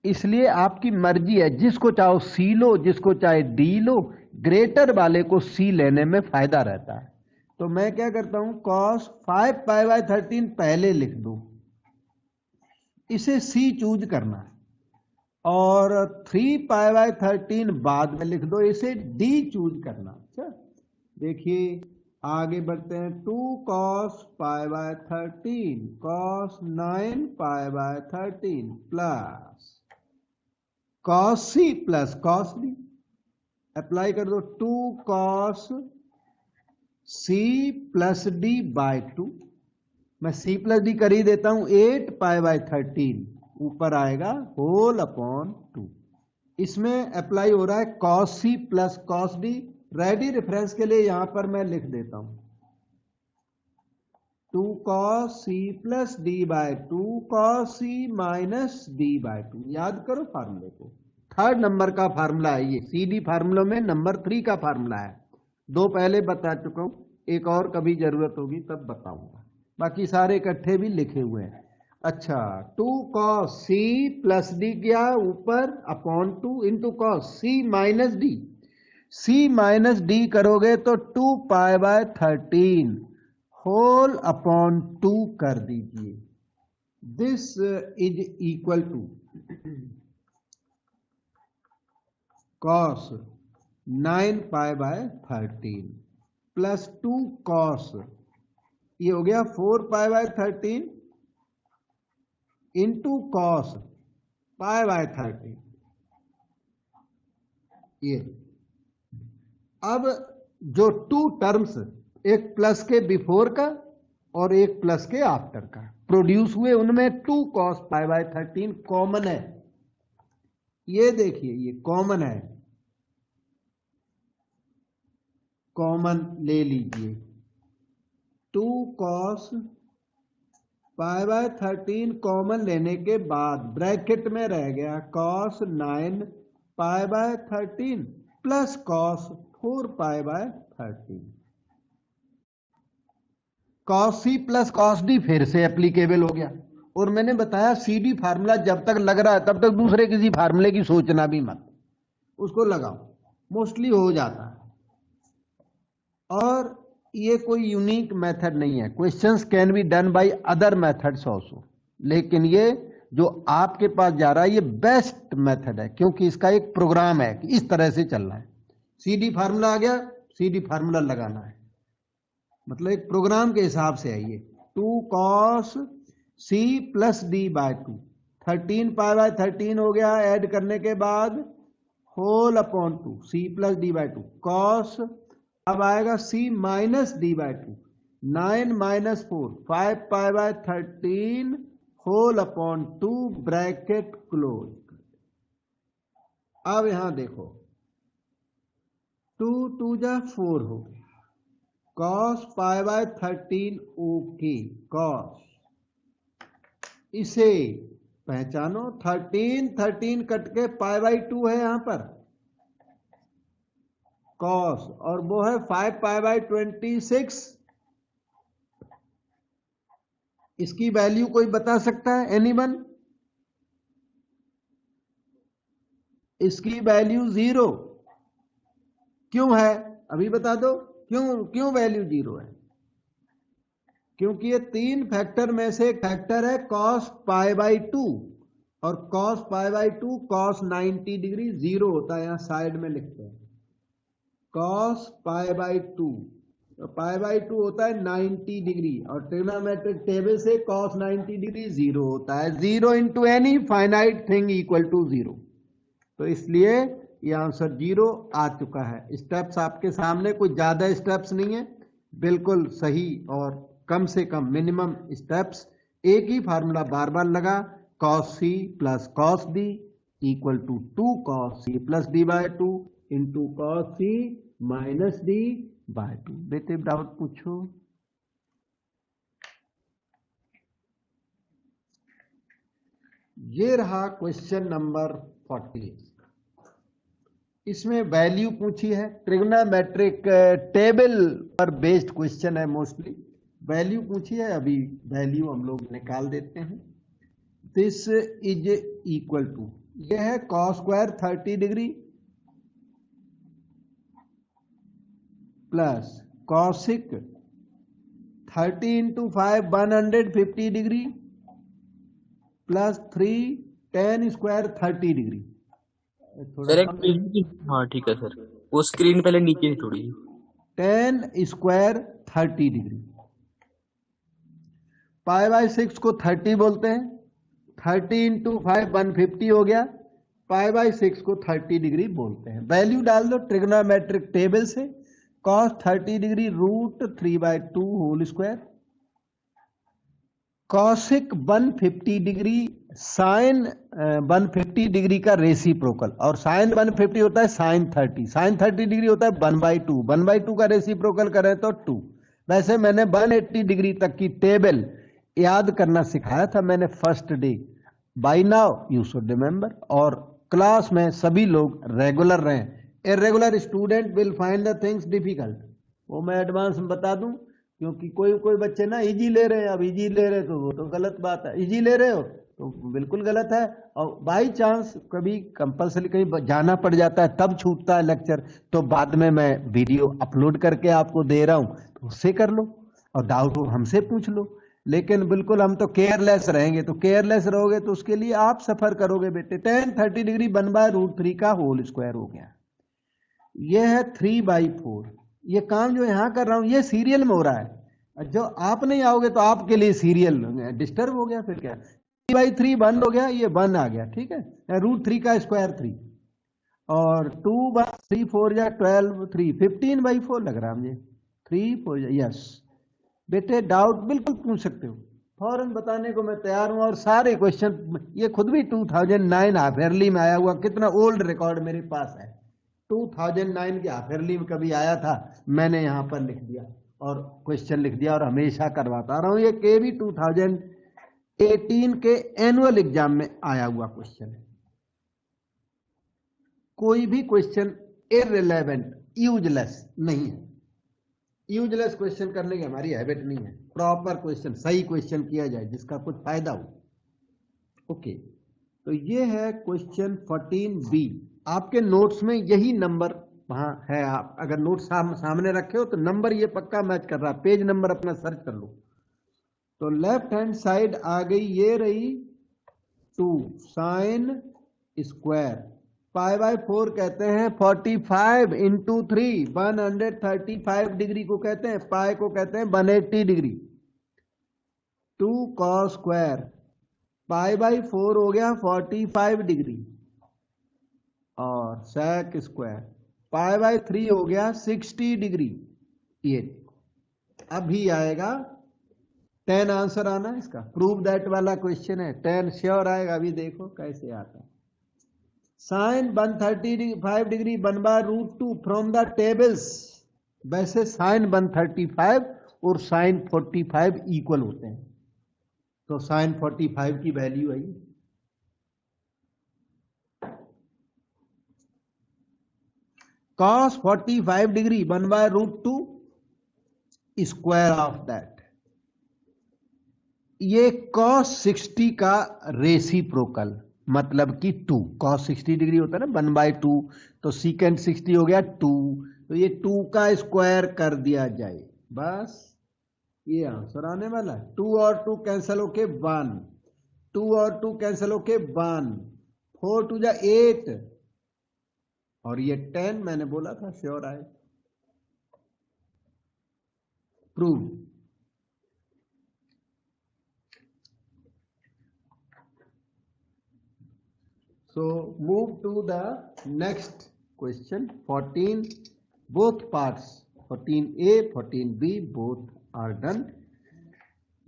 इसलिए आपकी मर्जी है, जिसको चाहो सी लो, जिसको चाहे डी लो। ग्रेटर वाले को सी लेने में फायदा रहता है। तो मैं क्या करता हूं, cos 5 पाई बाय 13 पहले लिख दो, इसे सी चूज करना, और 3 पाई बाय 13 बाद में लिख दो, इसे डी चूज करना। अच्छा देखिए आगे बढ़ते हैं। 2 cos pi by 13 cos 9 pi by 13 plus cos C plus cos D, apply कर दो 2 cos C plus D by 2, मैं सी प्लस डी कर ही देता हूं 8 पाई बाय 13, ऊपर आएगा होल अपॉन 2। इसमें अप्लाई हो रहा है cos C plus cos D. Ready reference के लिए यहां पर मैं लिख देता हूं 2 cos c plus D by 2 cos c minus D by 2। याद करो फार्मूले को, थर्ड नंबर का फार्मूला है ये, सी डी फार्मूलों में नंबर 3 का फार्मूला है। 2 पहले बता चुका हूं, एक और कभी जरूरत होगी तब बताऊंगा, बाकी सारे इकट्ठे भी लिखे हुए हैं। अच्छा 2 cos c प्लस डी क्या ऊपर upon 2 into cos c minus D, c minus D करोगे तो 2 पाई बाय 13 होल अपॉन 2 कर दीजिए। This is equal to cos 9 pi by 13 plus 2 cos, ये हो गया 4 pi by 13 into cos pi by 13। ये अब जो 2 टर्म्स, एक प्लस के बिफोर का और एक प्लस के आफ्टर का प्रोड्यूस हुए, उनमें 2 cos पाई बाय 13 कॉमन है। ये देखिए ये कॉमन है, कॉमन ले लीजिए 2 cos पाई बाय 13 कॉमन लेने के बाद ब्रैकेट में रह गया cos 9 pi by 13 plus cos 4 pi by 13। cos c plus cos d फिर से एप्लीकेबल हो गया। और मैंने बताया सी डी फार्मूला जब तक लग रहा है तब तक दूसरे किसी फार्मूले की सोचना भी मत, उसको लगाओ, मोस्टली हो जाता है। और ये कोई यूनिक मेथड नहीं है, questions can be done by other methods also, लेकिन ये जो आपके पास जा रहा है ये बेस्ट मेथड है, क्योंकि इसका एक प्रोग्राम है कि इस तरह से चलना है। सी डी फार्मूला आ गया, सी डी फार्मूला लगाना है, मतलब एक प्रोग्राम के हिसाब से है ये। 2 cos c plus D by 2, 13 pi by 13 हो गया, ऐड करने के बाद whole upon 2 c plus D by 2 cos, अब आएगा c minus D by 2, 9 minus 4 5 pi by 13 whole upon 2 bracket close. अब यहां देखो 2 2 जा 4 हो गया, cos pi by 13 okay, cos इसे पहचानो 13 13 कट के पाई बाय 2 है यहां पर cos, और वो है 5 पाई बाय 26। इसकी वैल्यू कोई बता सकता है, एनीवन? इसकी वैल्यू 0 क्यों है अभी बता दो, क्यों वैल्यू 0 है? क्योंकि ये 3 फैक्टर में से एक फैक्टर है cos पाई बाय 2, और cos pi bye 2 cos 90 degree 0 होता है, यहां साइड में लिखते हैं cos पाई बाय 2, तो पाई बाय 2 होता है 90 डिग्री, और ट्रिग्नोमेट्रिक टेबल से cos 90 डिग्री 0 होता है। 0 into any finite thing equal to 0, तो इसलिए ये आंसर 0 आ चुका है। स्टेप्स आपके सामने, कोई ज्यादा स्टेप्स नहीं है, बिल्कुल सही और कम से कम मिनिमम स्टेप्स। एक ही फार्मूला बार बार लगा, cos c plus cos d equal to 2 cos c plus d by 2 into cos c minus d by 2। बेटे डाउट पूछो। ये रहा क्वेश्चन नंबर 40। इसमें वैल्यू पूछी है, ट्रिग्नोमेट्रिक टेबल पर बेस्ड क्वेश्चन है, मोस्टली वैल्यू पूछी है, अभी वैल्यू हम लोग निकाल देते हैं। दिस इज इक्वल टू, यह है cos square 30 degree plus cosic 30 into 5 150 degree plus 3 tan square 30 degree. Sir हाँ ठीक है सर, वो स्क्रीन पहले नीचे ही थोड़ी, tan square 30 degree, pi by 6 को 30 बोलते हैं, 30 इंटू 5 150 हो गया, पाई बाई 6 को 30 डिग्री बोलते हैं। वैल्यू डाल दो ट्रिग्नोमेट्रिक टेबल से। Cos 30 degree √3/2 whole square, cosec 150 degree sine 150 degree का रेसिप्रोकल, और साइन 150 होता है साइन 30, साइन 30 डिग्री होता है 1/2, 1/2 का रेसिप्रोकल करें तो 2। वैसे मैंने 180 डिग्री तक की टेबल याद करना सिखाया था मैंने first day. By now you should remember. और क्लास में सभी लोग रेगुलर रहें। Irregular student will find the things difficult, वो मैं एडवांस में बता दूं, क्योंकि कोई कोई बच्चे ना इजी ले रहे हैं। अब इजी ले रहे तो वो तो गलत बात है, इजी ले रहे हो तो बिल्कुल गलत है। और बाई चांस कभी कंपल्सरी कहीं जाना पड़ जाता है तब छूटता है लेक्चर, तो बाद में मैं वीडियो अपलोड करके आपको दे रहा हूं, तो उससे कर लो और डाउट हो हमसे पूछ लो। लेकिन बिल्कुल हम तो केयरलेस रहेंगे, तो केयरलेस रहोगे तो उसके लिए आप सफर करोगे बेटे। tan 30 डिग्री 1/√3 का होल स्क्वायर हो गया। यह है 3/4। ये काम जो यहां कर रहा हूं ये सीरियल में हो रहा है, जो आप नहीं आओगे तो आपके लिए सीरियल डिस्टर्ब हो गया। फिर क्या 3/3 1 हो गया, ये 1 आ गया, ठीक है। √3 का स्क्वायर 3 और 2/3 4 या 12 3 15/4 लग रहा है मुझे। 3 4 यस बेटे, डाउट बिल्कुल पूछ सकते हो, फौरन बताने को मैं तैयार हूं। और सारे क्वेश्चन ये खुद भी 2009 हाफ ईयरली में आया हुआ, कितना ओल्ड रिकॉर्ड मेरे पास है। 2009 के हाफ ईयरली में कभी आया था, मैंने यहां पर लिख दिया और क्वेश्चन लिख दिया, और हमेशा करवाता रहा हूं। ये केवी 2018 के एनुअल एग्जाम में आया हुआ क्वेश्चन है। कोई भी क्वेश्चन इररिलेवेंट यूजलेस नहीं है। यूजलेस क्वेश्चन करने की हमारी हैबिट नहीं है। प्रॉपर क्वेश्चन, सही क्वेश्चन किया जाए जिसका कुछ फायदा हो। ओके, तो ये है क्वेश्चन 14B। आपके नोट्स में यही नंबर वहां है, आप अगर नोट सामने रखे हो तो नंबर ये पक्का मैच कर रहा है। पेज नंबर अपना सर्च कर लो। तो लेफ्ट हैंड साइड आ गई, ये रही 2 साइन स्क्वायर, π/4 कहते हैं 45 × 3 135 डिग्री को कहते हैं, पाई को कहते हैं 180 डिग्री। 2 cos स्क्वायर π/4 हो गया 45 डिग्री, और sec स्क्वायर π/3 हो गया 60 डिग्री। ये अभी आएगा tan आंसर आना है इसका। प्रूव दैट वाला क्वेश्चन है, tan श्योर आएगा। अभी देखो कैसे आता है। Sine 135 degree 1/√2 from the tables. वैसे साइन 135 और साइन 45 इक्वल होते हैं, तो साइन 45 की value I cos 45 degree 1/√2 square of that. ये cos 60 का रेसिप्रोकल, मतलब कि 2 cos 60 डिग्री होता है ना 1/2, तो secant 60 हो गया 2, तो ये 2 का स्क्वायर कर दिया जाए, बस ये आंसर आने वाला है। 2 और 2 कैंसिल होके 1, 2 और 2 कैंसिल होके 1, 4 2 जा 8, और ये 10 मैंने बोला था श्योर आए। Prove. So move to the next question 14, both parts 14A 14B both are done।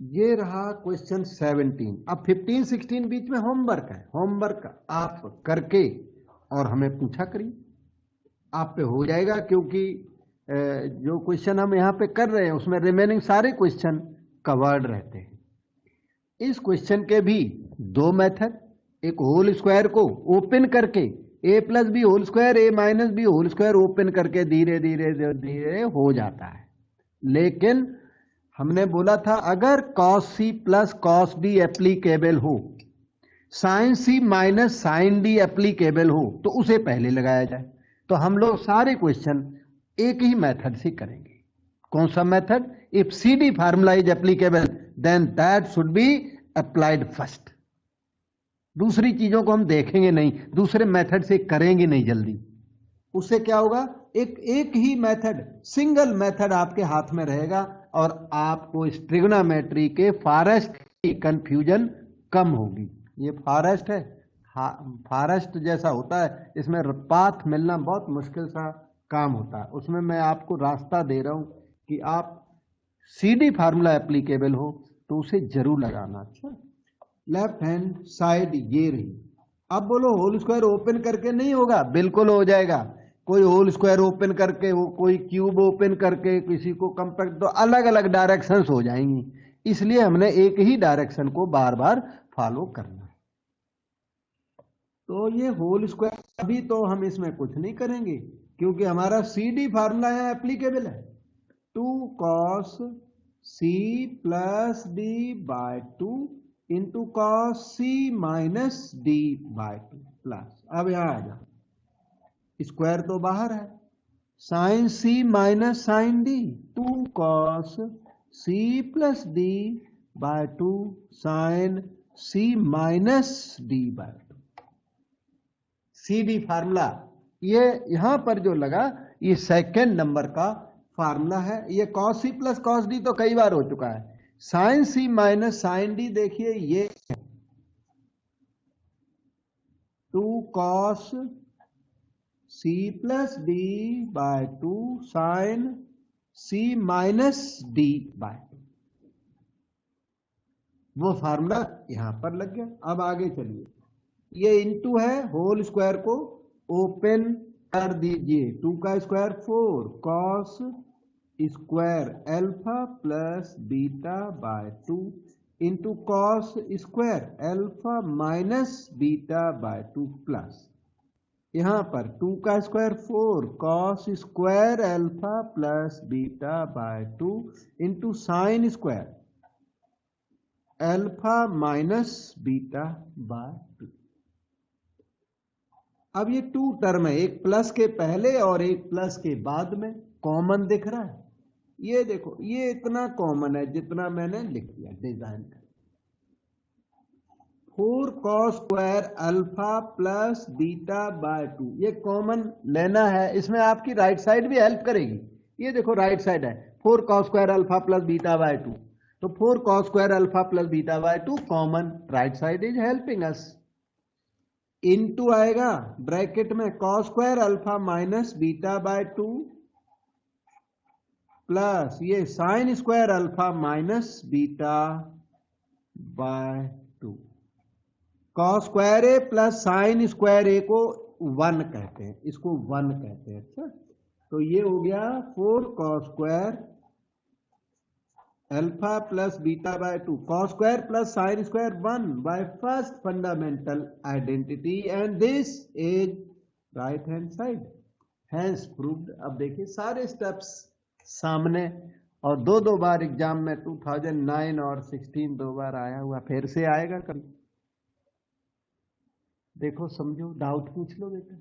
ये रहा क्वेश्चन 17। अब 15 16 बीच में होमवर्क है, होमवर्क आप करके और हमें पूछा करिए, आप पे हो जाएगा। क्योंकि जो क्वेश्चन हम यहाँ पे कर रहे हैं उसमें रिमेनिंग सारे क्वेश्चन कवर्ड रहते हैं। इस क्वेश्चन के भी दो मेथड, एक होल स्क्वायर को ओपन करके a+b whole square a-b whole square open करके धीरे धीरे धीरे हो जाता है। लेकिन हमने बोला था अगर cos c plus cos d applicable हो, sin c minus sin d applicable हो, तो उसे पहले लगाया जाए। तो हम लोग सारे क्वेश्चन एक ही मेथड से करेंगे। कौन सा method? If CD formula is applicable then that should be applied first. दूसरी चीजों को हम देखेंगे नहीं, दूसरे मेथड से करेंगे नहीं जल्दी। उससे क्या होगा, एक ही मेथड, सिंगल मेथड आपके हाथ में रहेगा और आपको इस ट्रिग्नोमेट्री के फॉरेस्ट की कंफ्यूजन कम होगी। ये फॉरेस्ट है, फॉरेस्ट जैसा होता है, इसमें पाथ मिलना बहुत मुश्किल सा काम होता है। उसमें मैं आपको रास्ता दे रहा हूं कि आप CD फार्मूला एप्लीकेबल हो तो उसे जरूर लगाना। अच्छा, लेफ्ट हैंड साइड ये रही। अब बोलो होल स्क्वायर ओपन करके नहीं होगा, बिल्कुल हो जाएगा। कोई होल स्क्वायर ओपन करके हो, कोई क्यूब ओपन करके, किसी को कंपैक्ट, तो अलग अलग डायरेक्शंस हो जाएंगी। इसलिए हमने एक ही डायरेक्शन को बार बार फॉलो करना। तो ये होल स्क्वायर, अभी तो हम इसमें कुछ नहीं करेंगे क्योंकि हमारा CD फार्मूला यहाँ एप्लीकेबल है। 2 cos C plus D by 2 into cos C minus D by 2 plus, अब यहां आ जाओ, स्क्वायर तो बाहर है, sine C minus sine D, 2 cos C plus D by 2 sine C minus D by 2। CD formula ये यहां पर जो लगा, ये सेकेंड नंबर का फार्मूला है। ये cos C plus cos D तो कई बार हो चुका है। Sine C minus sine D देखिए, ये 2 cos C plus D by 2 sine C minus D by 2, वो फार्मूला यहां पर लग गया। अब आगे चलिए, ये इंटू है, होल स्क्वायर को ओपन कर दीजिए। 2 का square 4 cos square alpha plus beta by 2 into cos square alpha minus beta by 2 plus, यहां पर 2 का square 4 cos square alpha plus beta by 2 into sign square alpha minus beta by 2। अब ये 2 टर्म है, एक प्लस के पहले और एक प्लस के बाद में, कॉमन दिख रहा है। ये देखो, ये इतना कॉमन है जितना मैंने लिख दिया डिजाइन कर। 4 cos square alpha plus beta by 2, ये कॉमन लेना है। इसमें आपकी राइट साइड भी हेल्प करेगी। ये देखो राइट साइड है 4 cos square alpha plus beta by 2, तो 4 cos square alpha plus beta by 2 common, right side is helping us. Into आएगा ब्रैकेट में cos square alpha minus beta by 2 प्लस ये sine square alpha minus beta by 2। cos square A plus sine square A को 1 कहते हैं, इसको 1 कहते हैं। अच्छा, तो ये हो गया 4 cos square alpha plus beta by 2, cos square plus sine square 1 by first fundamental identity, and this is right hand side, hence proved. अब देखिए सारे स्टेप्स सामने, और दो बार एग्जाम में 2009 और 16 2 बार आया हुआ, फिर से आएगा कभी। देखो समझो, डाउट पूछ लो बेटा।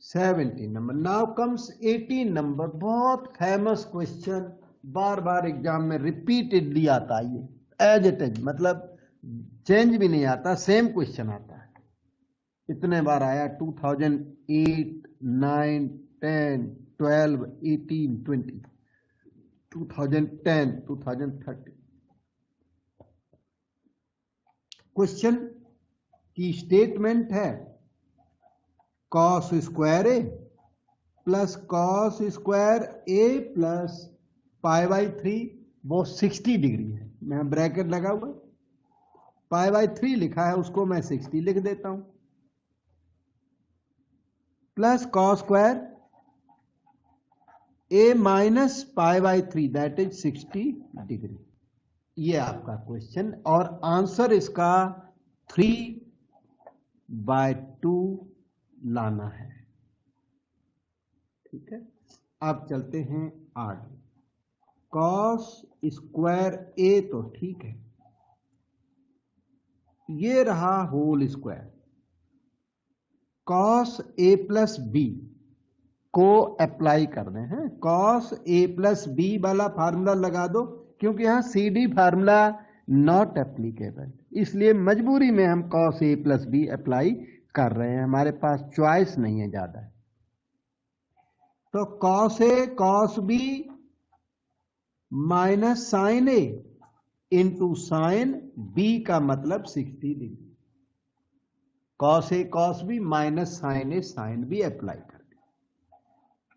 17 नंबर, नाउ कम्स 18 नंबर, बहुत फेमस क्वेश्चन, बार बार एग्जाम में रिपीटेडली आता है। ये एज इट इज, मतलब चेंज भी नहीं आता, सेम क्वेश्चन आता है। इतने बार आया, 2008, 9, 10, 12, 18, 20, 2010, 2013। क्वेश्चन की स्टेटमेंट है cos square A plus cos square A plus pi by 3, वो 60 डिग्री है। मैं ब्रैकेट लगा हुआ, पाई बाई 3 लिखा है, उसको मैं 60 लिख देता हूं, plus cos square A minus pi by 3 that is 60 degree. ये आपका क्वेश्चन, और आंसर इसका 3/2 लाना है। ठीक है, अब चलते हैं आगे। cos स्क्वायर ए तो ठीक है, ये रहा होल स्क्वायर, cos ए प्लस बी को अप्लाई कर रहे हैं। cos ए प्लस बी वाला फार्मूला लगा दो, क्योंकि यहां CD फार्मूला नॉट एप्लीकेबल, इसलिए मजबूरी में हम cos ए प्लस बी अप्लाई कर रहे हैं, हमारे पास चॉइस नहीं है ज्यादा। तो cos ए cos बी माइनस साइन ए इंटू साइन बी का मतलब 60 degree, cos A cos B minus sign A sine B apply कर दिया।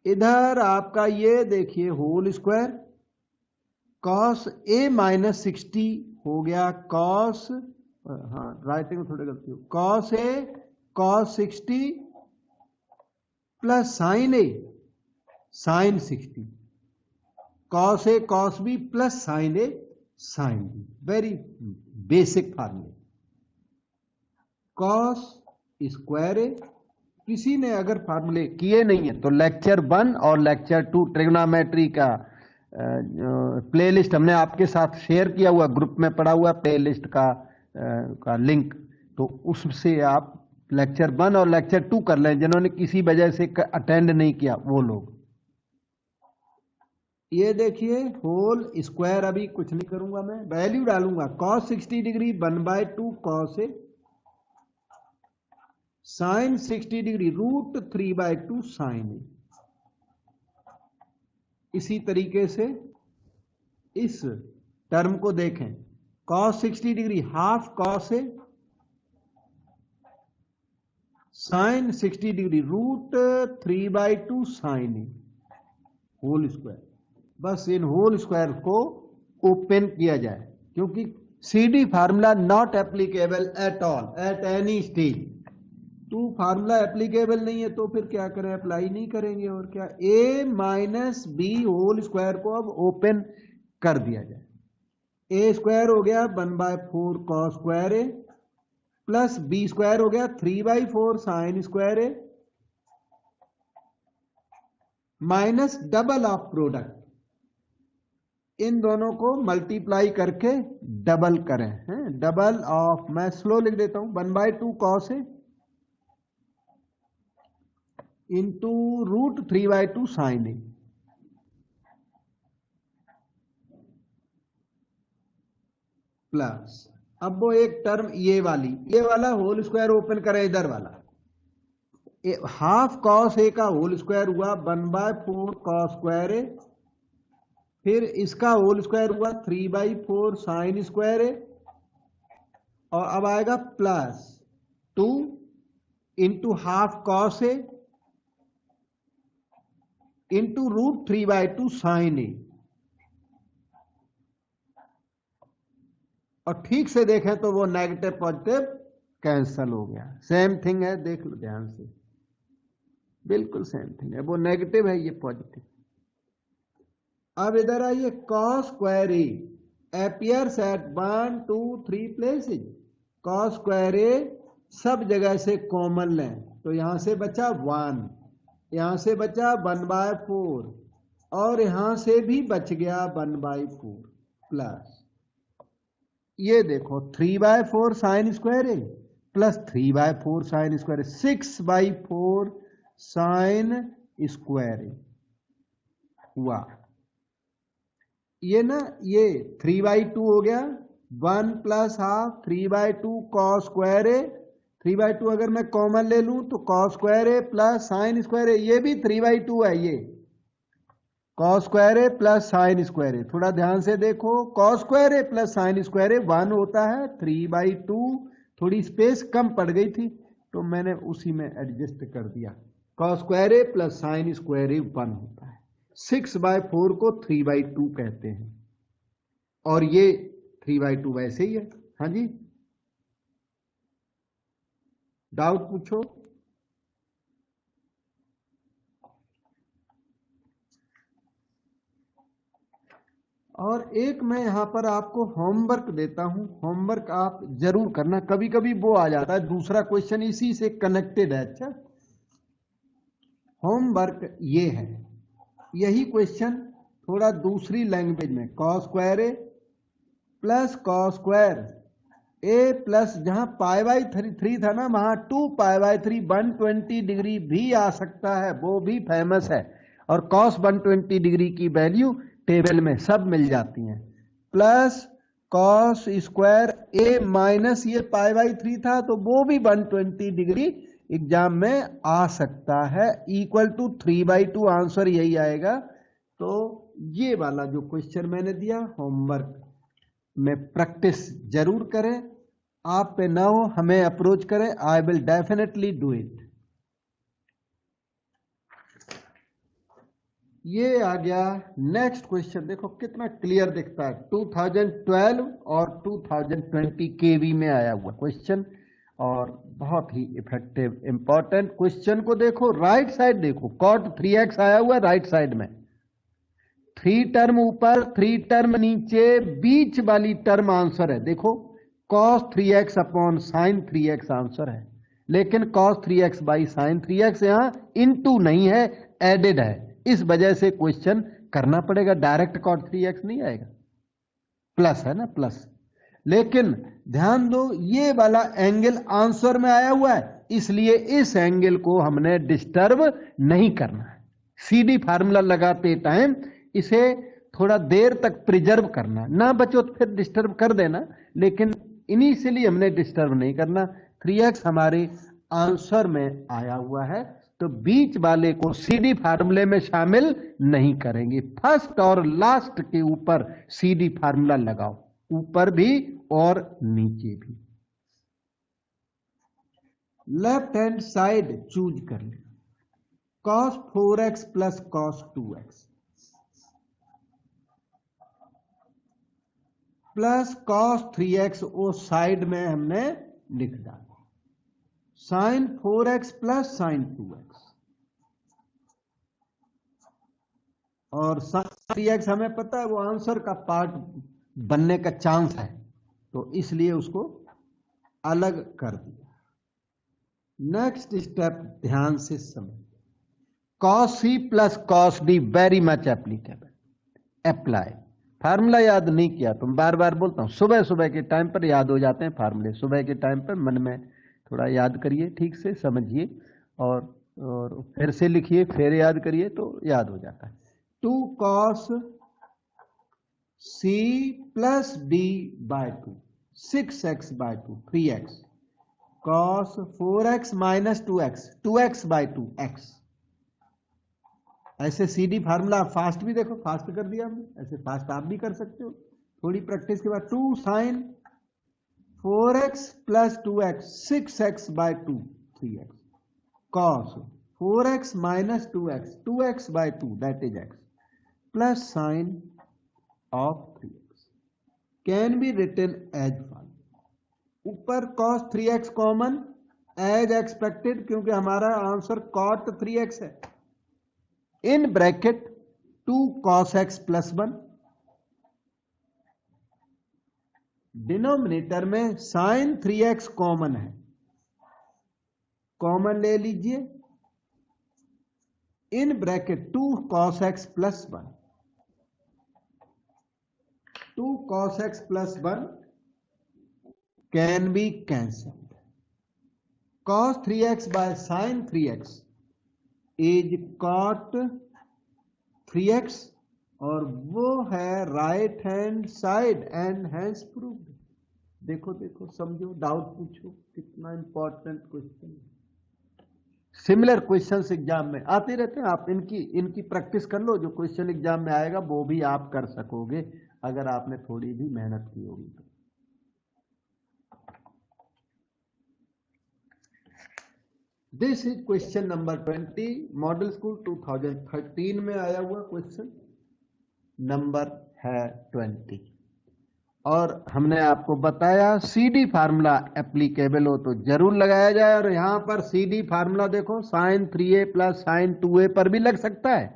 इधर आपका ये देखिए whole square, cos A minus 60 हो गया कॉस, हाँ राइटिंग में थोड़ी गलती हो, cos A cos 60 plus sign A sign 60, cos A cos B plus sign A sine B, very basic फार्मूले। कॉस स्क्वायर ए, किसी ने अगर फार्मूले किए नहीं है तो लेक्चर 1 और लेक्चर 2 ट्रिग्नोमेट्री का प्लेलिस्ट हमने आपके साथ शेयर किया हुआ, ग्रुप में पड़ा हुआ प्लेलिस्ट का लिंक, तो उससे आप लेक्चर 1 और लेक्चर 2 कर लें, जिन्होंने किसी वजह से अटेंड नहीं किया वो लोग। ये देखिए होल स्क्वायर, अभी कुछ नहीं करूंगा मैं, वैल्यू डालूंगा cos 60 degree 1/2 cos A, sign 60 degree √3/2 sign ए। इसी तरीके से इस टर्म को देखें, cos 60 degree half cos A, sign 60 degree √3/2 sign A, whole square. बस इन होल स्क्वायर को ओपन किया जाए, क्योंकि CD formula not applicable at all at any stage. 2 formula applicable नहीं है तो फिर क्या करें, अप्लाई नहीं करेंगे और क्या। a minus B whole square को अब ओपन कर दिया जाए, a स्क्वायर हो गया 1/4 cos square A plus B square हो गया 3/4 sine square A minus double of product, इन दोनों को मल्टीप्लाई करके डबल करें, हैं डबल ऑफ, मैं स्लो लिख देता हूं, 1/2 cos A into √3/2 sign A plus, अब वो एक टर्म ये वाला होल स्क्वायर ओपन करें, इधर वाला हाफ कॉस ए का होल स्क्वायर हुआ 1/4 कॉस स्क्वायर ए, फिर इसका होल स्क्वायर हुआ 3/4 साइन स्क्वायर ए, और अब आएगा plus 2 into half cos A into √3/2 sign ए। और ठीक से देखें तो वो नेगेटिव पॉजिटिव कैंसल हो गया, सेम थिंग है, देख लो ध्यान से, बिल्कुल सेम थिंग है, वो नेगेटिव है ये पॉजिटिव। अब इधर आइए, cos square A appears at 1 2 3 places, cos square A सब जगह से कॉमन लें, तो यहां से बचा 1, यहां से बचा 1/4 और यहां से भी बच गया 1/4 प्लस, ये देखो 3/4 sine square A plus 3/4 sine square A, 6/4 sign square ए हुआ। ये ना ये 3/2 हो गया, 1 प्लस हाफ 3/2 कॉस स्क्वायर ए, 3/2 अगर मैं कॉमन ले लूं तो cos square A plus sine square ए, ये भी 3/2 है, ये cos square A plus sine square ए। थोड़ा ध्यान से देखो, cos square A plus sine square ए 1 होता है, 3/2 थोड़ी स्पेस कम पड़ गई थी तो मैंने उसी में एडजस्ट कर दिया, cos square A plus sine square ए 1 होता है। 6/4 को 3/2 कहते हैं, और ये 3/2 वैसे ही है। हाँ जी, डाउट पूछो। और एक मैं यहां पर आपको होमवर्क देता हूं, होमवर्क आप जरूर करना, कभी कभी वो आ जाता है, दूसरा क्वेश्चन इसी से कनेक्टेड है। अच्छा, होमवर्क ये है, यही क्वेश्चन थोड़ा दूसरी लैंग्वेज में, cos square A plus cos square A plus, जहां π/3 था ना, वहां 2π/3 120 डिग्री भी आ सकता है, वो भी फेमस है, और कॉस 120 डिग्री की वैल्यू टेबल में सब मिल जाती हैं, plus cos square A minus ये π/3 था तो वो भी 120 डिग्री एग्जाम में आ सकता है, इक्वल टू 3/2, आंसर यही आएगा। तो ये वाला जो क्वेश्चन मैंने दिया होमवर्क, में प्रैक्टिस जरूर करें। आप पे ना हो, हमें अप्रोच करें, I will definitely do it. ये आ गया नेक्स्ट क्वेश्चन। देखो कितना क्लियर दिखता है, 2012 और 2020 केवी में आया हुआ क्वेश्चन, और बहुत ही इफेक्टिव इंपॉर्टेंट क्वेश्चन को देखो। राइट साइड देखो, cot 3x आया हुआ है राइट साइड में, 3 टर्म ऊपर 3 टर्म नीचे, बीच वाली टर्म आंसर है। देखो cos 3x upon sin 3x answer है, लेकिन cos 3x by sin 3x यहां इनटू नहीं है, एडेड है। इस वजह से क्वेश्चन करना पड़ेगा, डायरेक्ट cot 3x नहीं आएगा, प्लस है ना, प्लस। लेकिन ध्यान दो ये वाला एंगल आंसर में आया हुआ है, इसलिए इस एंगल को हमने डिस्टर्ब नहीं करना है। सीडी फार्मूला लगाते टाइम इसे थोड़ा देर तक प्रिजर्व करना, ना बचो तो फिर डिस्टर्ब कर देना, लेकिन इनिशियली हमने डिस्टर्ब नहीं करना। 3x हमारे आंसर में आया हुआ है, तो बीच वाले को सीडी फार्मूले में शामिल नहीं करेंगे। फर्स्ट और लास्ट के ऊपर सीडी फार्मूला लगाओ, ऊपर भी और नीचे भी। लेफ्ट हैंड साइड चूज कर ले, cos 4x plus cos 2x plus cos 3x, वो साइड में हमने लिख डाला, sin 4x plus sin 2x, और sin 3x हमें पता है वो आंसर का पार्ट बनने का चांस है, तो इसलिए उसको अलग कर दिया। नेक्स्ट स्टेप ध्यान से समझ, cos c plus cos d very much applicable, apply. Formula याद नहीं किया, तुम बार बार बोलता हूं, सुबह सुबह के टाइम पर याद हो जाते हैं फार्मूले, सुबह के टाइम पर मन में थोड़ा याद करिए, ठीक से समझिए, और फिर से लिखिए, फिर याद करिए तो याद हो जाता है। 2 cos c plus d by 2, 6x by 2, 3x, cos 4x minus 2x, 2x by 2 x। ऐसे सीडी फार्मूला फास्ट भी देखो, फास्ट कर दिया हमने, ऐसे फास्ट आप भी कर सकते हो थोड़ी प्रैक्टिस के बाद। 2 sin 4x plus 2x, 6x by 2, 3x, cos 4x minus 2x, 2x by 2 that is x, plus sin of 3x can be written as follow. ऊपर cos 3x common as expected, क्योंकि हमारा आंसर cot 3x है, in bracket 2 cos x plus 1, denominator में sin 3x कॉमन है, कॉमन ले लीजिए, in bracket 2 cos x plus 1, 2 cos x plus 1 can be cancelled, cos 3x by sin 3x is cot 3x, और वो है right hand side and hence proved. देखो देखो, समझो, डाउट पूछो, कितना इंपॉर्टेंट क्वेश्चन है। सिमिलर क्वेश्चंस एग्जाम में आते रहते हैं, आप इनकी प्रैक्टिस कर लो, जो क्वेश्चन एग्जाम में आएगा वो भी आप कर सकोगे अगर आपने थोड़ी भी मेहनत की होगी तो। This is question number 20, model school 2013 में आया हुआ क्वेश्चन नंबर है 20, और हमने आपको बताया सीडी फार्मूला एप्लीकेबल हो तो जरूर लगाया जाए। और यहां पर सीडी फार्मूला देखो, sin 3a plus sin 2a पर भी लग सकता है,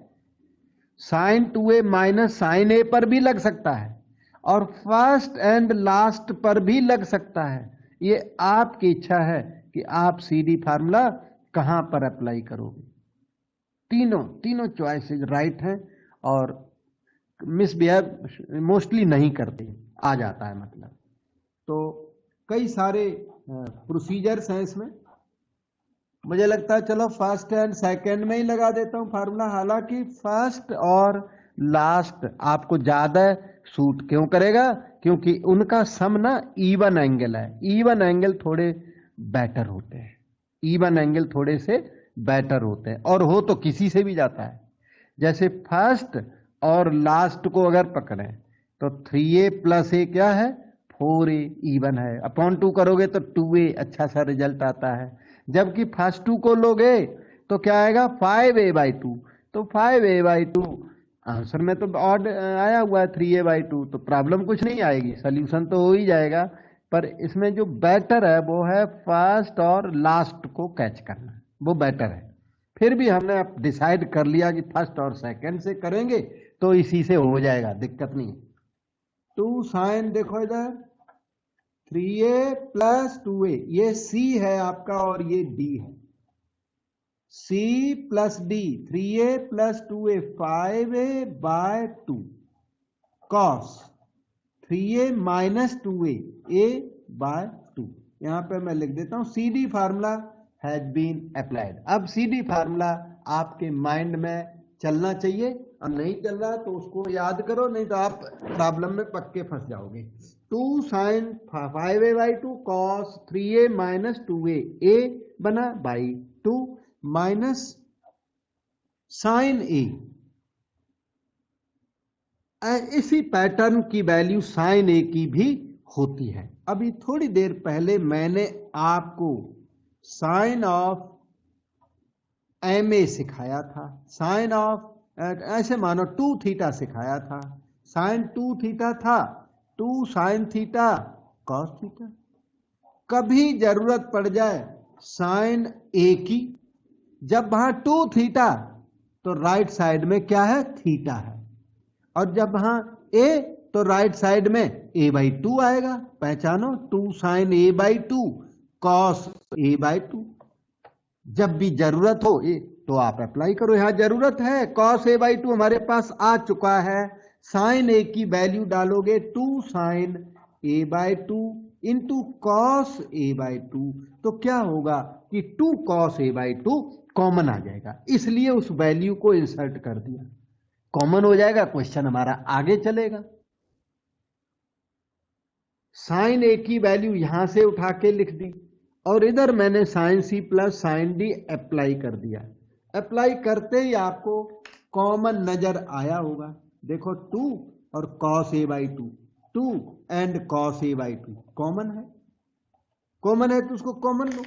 sin 2a minus sin a पर भी लग सकता है, और फर्स्ट एंड लास्ट पर भी लग सकता है। ये आपकी इच्छा है कि आप सीडी फार्मूला कहां पर अप्लाई करोगे। तीनों चॉइसेस राइट हैं, और मिसबिहेव मोस्टली नहीं करते, आ जाता है मतलब। तो कई सारे प्रोसीजर्स हैं इसमें, मुझे लगता है चलो फर्स्ट एंड सेकंड में ही लगा देता हूं फार्मूला। हालांकि फर्स्ट और लास्ट आपको ज्यादा सूट क्यों करेगा, क्योंकि उनका सम ना इवन एंगल है, इवन एंगल थोड़े बेटर होते हैं, इवन एंगल थोड़े से बेटर होते हैं, और हो तो किसी से भी जाता है। जैसे फर्स्ट और लास्ट को अगर पकड़ें, तो 3a प्लस ए क्या है 4a इवन है, अपॉन 2 करोगे तो 2a अच्छा सा रिजल्ट आता है। जबकि फर्स्ट 2 को लोगे तो क्या आएगा 5a/2, तो 5a/2 आंसर में तो ऑड आया हुआ है 3a/2, तो प्रॉब्लम कुछ नहीं आएगी, सोल्यूशन तो हो ही जाएगा। पर इसमें जो बेटर है वो है फर्स्ट और लास्ट को कैच करना, वो बेटर है। फिर भी हमने अब डिसाइड कर लिया कि फर्स्ट और सेकंड से करेंगे तो इसी से हो जाएगा, दिक्कत नहीं। 2 साइन देखो इधर 3a प्लस 2a, ये c है आपका और ये d है, c plus d 3a plus 2a 5a/2 cos 3a minus 2a a/2। यहां पे मैं लिख देता हूं CD formula has been applied. अब CD फार्मूला आपके माइंड में चलना चाहिए, और नहीं चल रहा तो उसको याद करो, नहीं तो आप प्रॉब्लम में पक्के फंस जाओगे। 2 sine 5a/2 cos 3a minus 2a a बना बाई 2 माइनस साइन a। इसी पैटर्न की वैल्यू साइन ए की भी होती है। अभी थोड़ी देर पहले मैंने आपको साइन ऑफ एम ए सिखाया था, साइन ऑफ ऐसे मानो 2 थीटा सिखाया था, साइन 2 थीटा था, 2 साइन थीटा कॉस थीटा। कभी जरूरत पड़ जाए साइन ए की, जब वहां 2 थीटा तो राइट साइड में क्या है थीटा है, और जब वहां a तो राइट साइड में a/2 आएगा। पहचानो 2 साइन a/2 कॉस a/2। जब भी जरूरत हो तो आप अप्लाई करो, यहां जरूरत है कॉस a/2 हमारे पास आ चुका है, साइन a की वैल्यू डालोगे 2 sign a/2 into cos a/2, तो क्या होगा कि 2 कॉस a/2 कॉमन आ जाएगा, इसलिए उस वैल्यू को इंसर्ट कर दिया, कॉमन हो जाएगा, क्वेश्चन हमारा आगे चलेगा। साइन ए की वैल्यू यहां से उठा के लिख दी, और इधर मैंने sine C plus sine D apply कर दिया। अप्लाई करते ही आपको कॉमन नजर आया होगा, देखो 2 और cos a/2, 2 and cos a/2 common है, कॉमन है तो उसको कॉमन लो,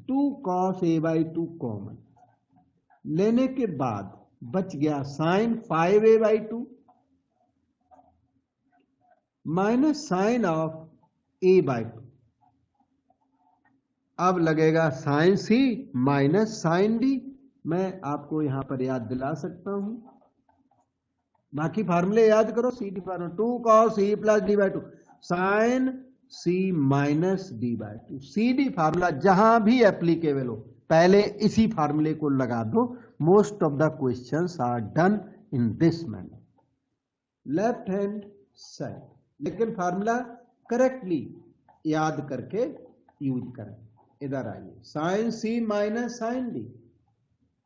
2 कॉस a/2 कॉमन लेने के बाद बच गया sign 5a/2 minus sign of a/2। अब लगेगा sign C minus sine D, मैं आपको यहां पर याद दिला सकता हूं, बाकी फार्मूले याद करो। C D formula 2 cos c plus d/2 sine c minus d/2। C D formula जहां भी एप्लीकेबल हो पहले इसी फार्मूले को लगा दो। Most of the questions are done in this manner, left hand side, लेकिन फार्मूला करेक्टली याद करके यूज करें। इधर आइए, sine C minus sine D,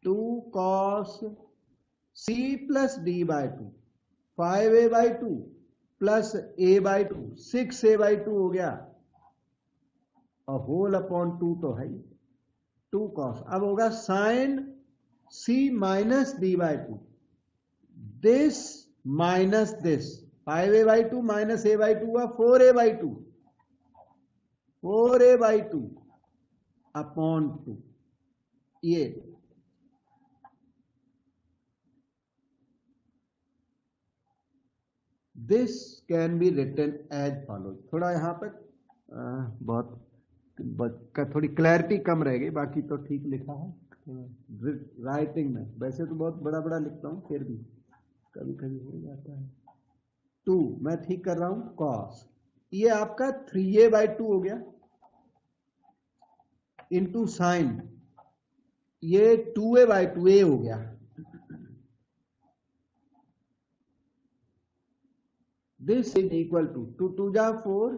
2 cos c plus d/2 5a/2 plus a/2 6a/2 हो गया, और होल अपॉन 2 तो है 2 cos। अब होगा sine c minus d/2, this minus this, 5a/2 minus a/2 हुआ 4a/2, 4a/2 अपॉन 2। ये this can be written as follow. थोड़ा यहां पर बहुत थोड़ी क्लैरिटी कम रह गई, बाकी तो ठीक लिखा है राइटिंग में। वैसे तो बहुत बड़ा बड़ा लिखता हूं, फिर भी कभी कभी हो जाता है। 2 मैं ठीक कर रहा हूं cos, ये आपका 3a/2 हो गया, इंटू साइन ये 2a/2 a हो गया, दिस इज इक्वल टू 2 2 जा 4,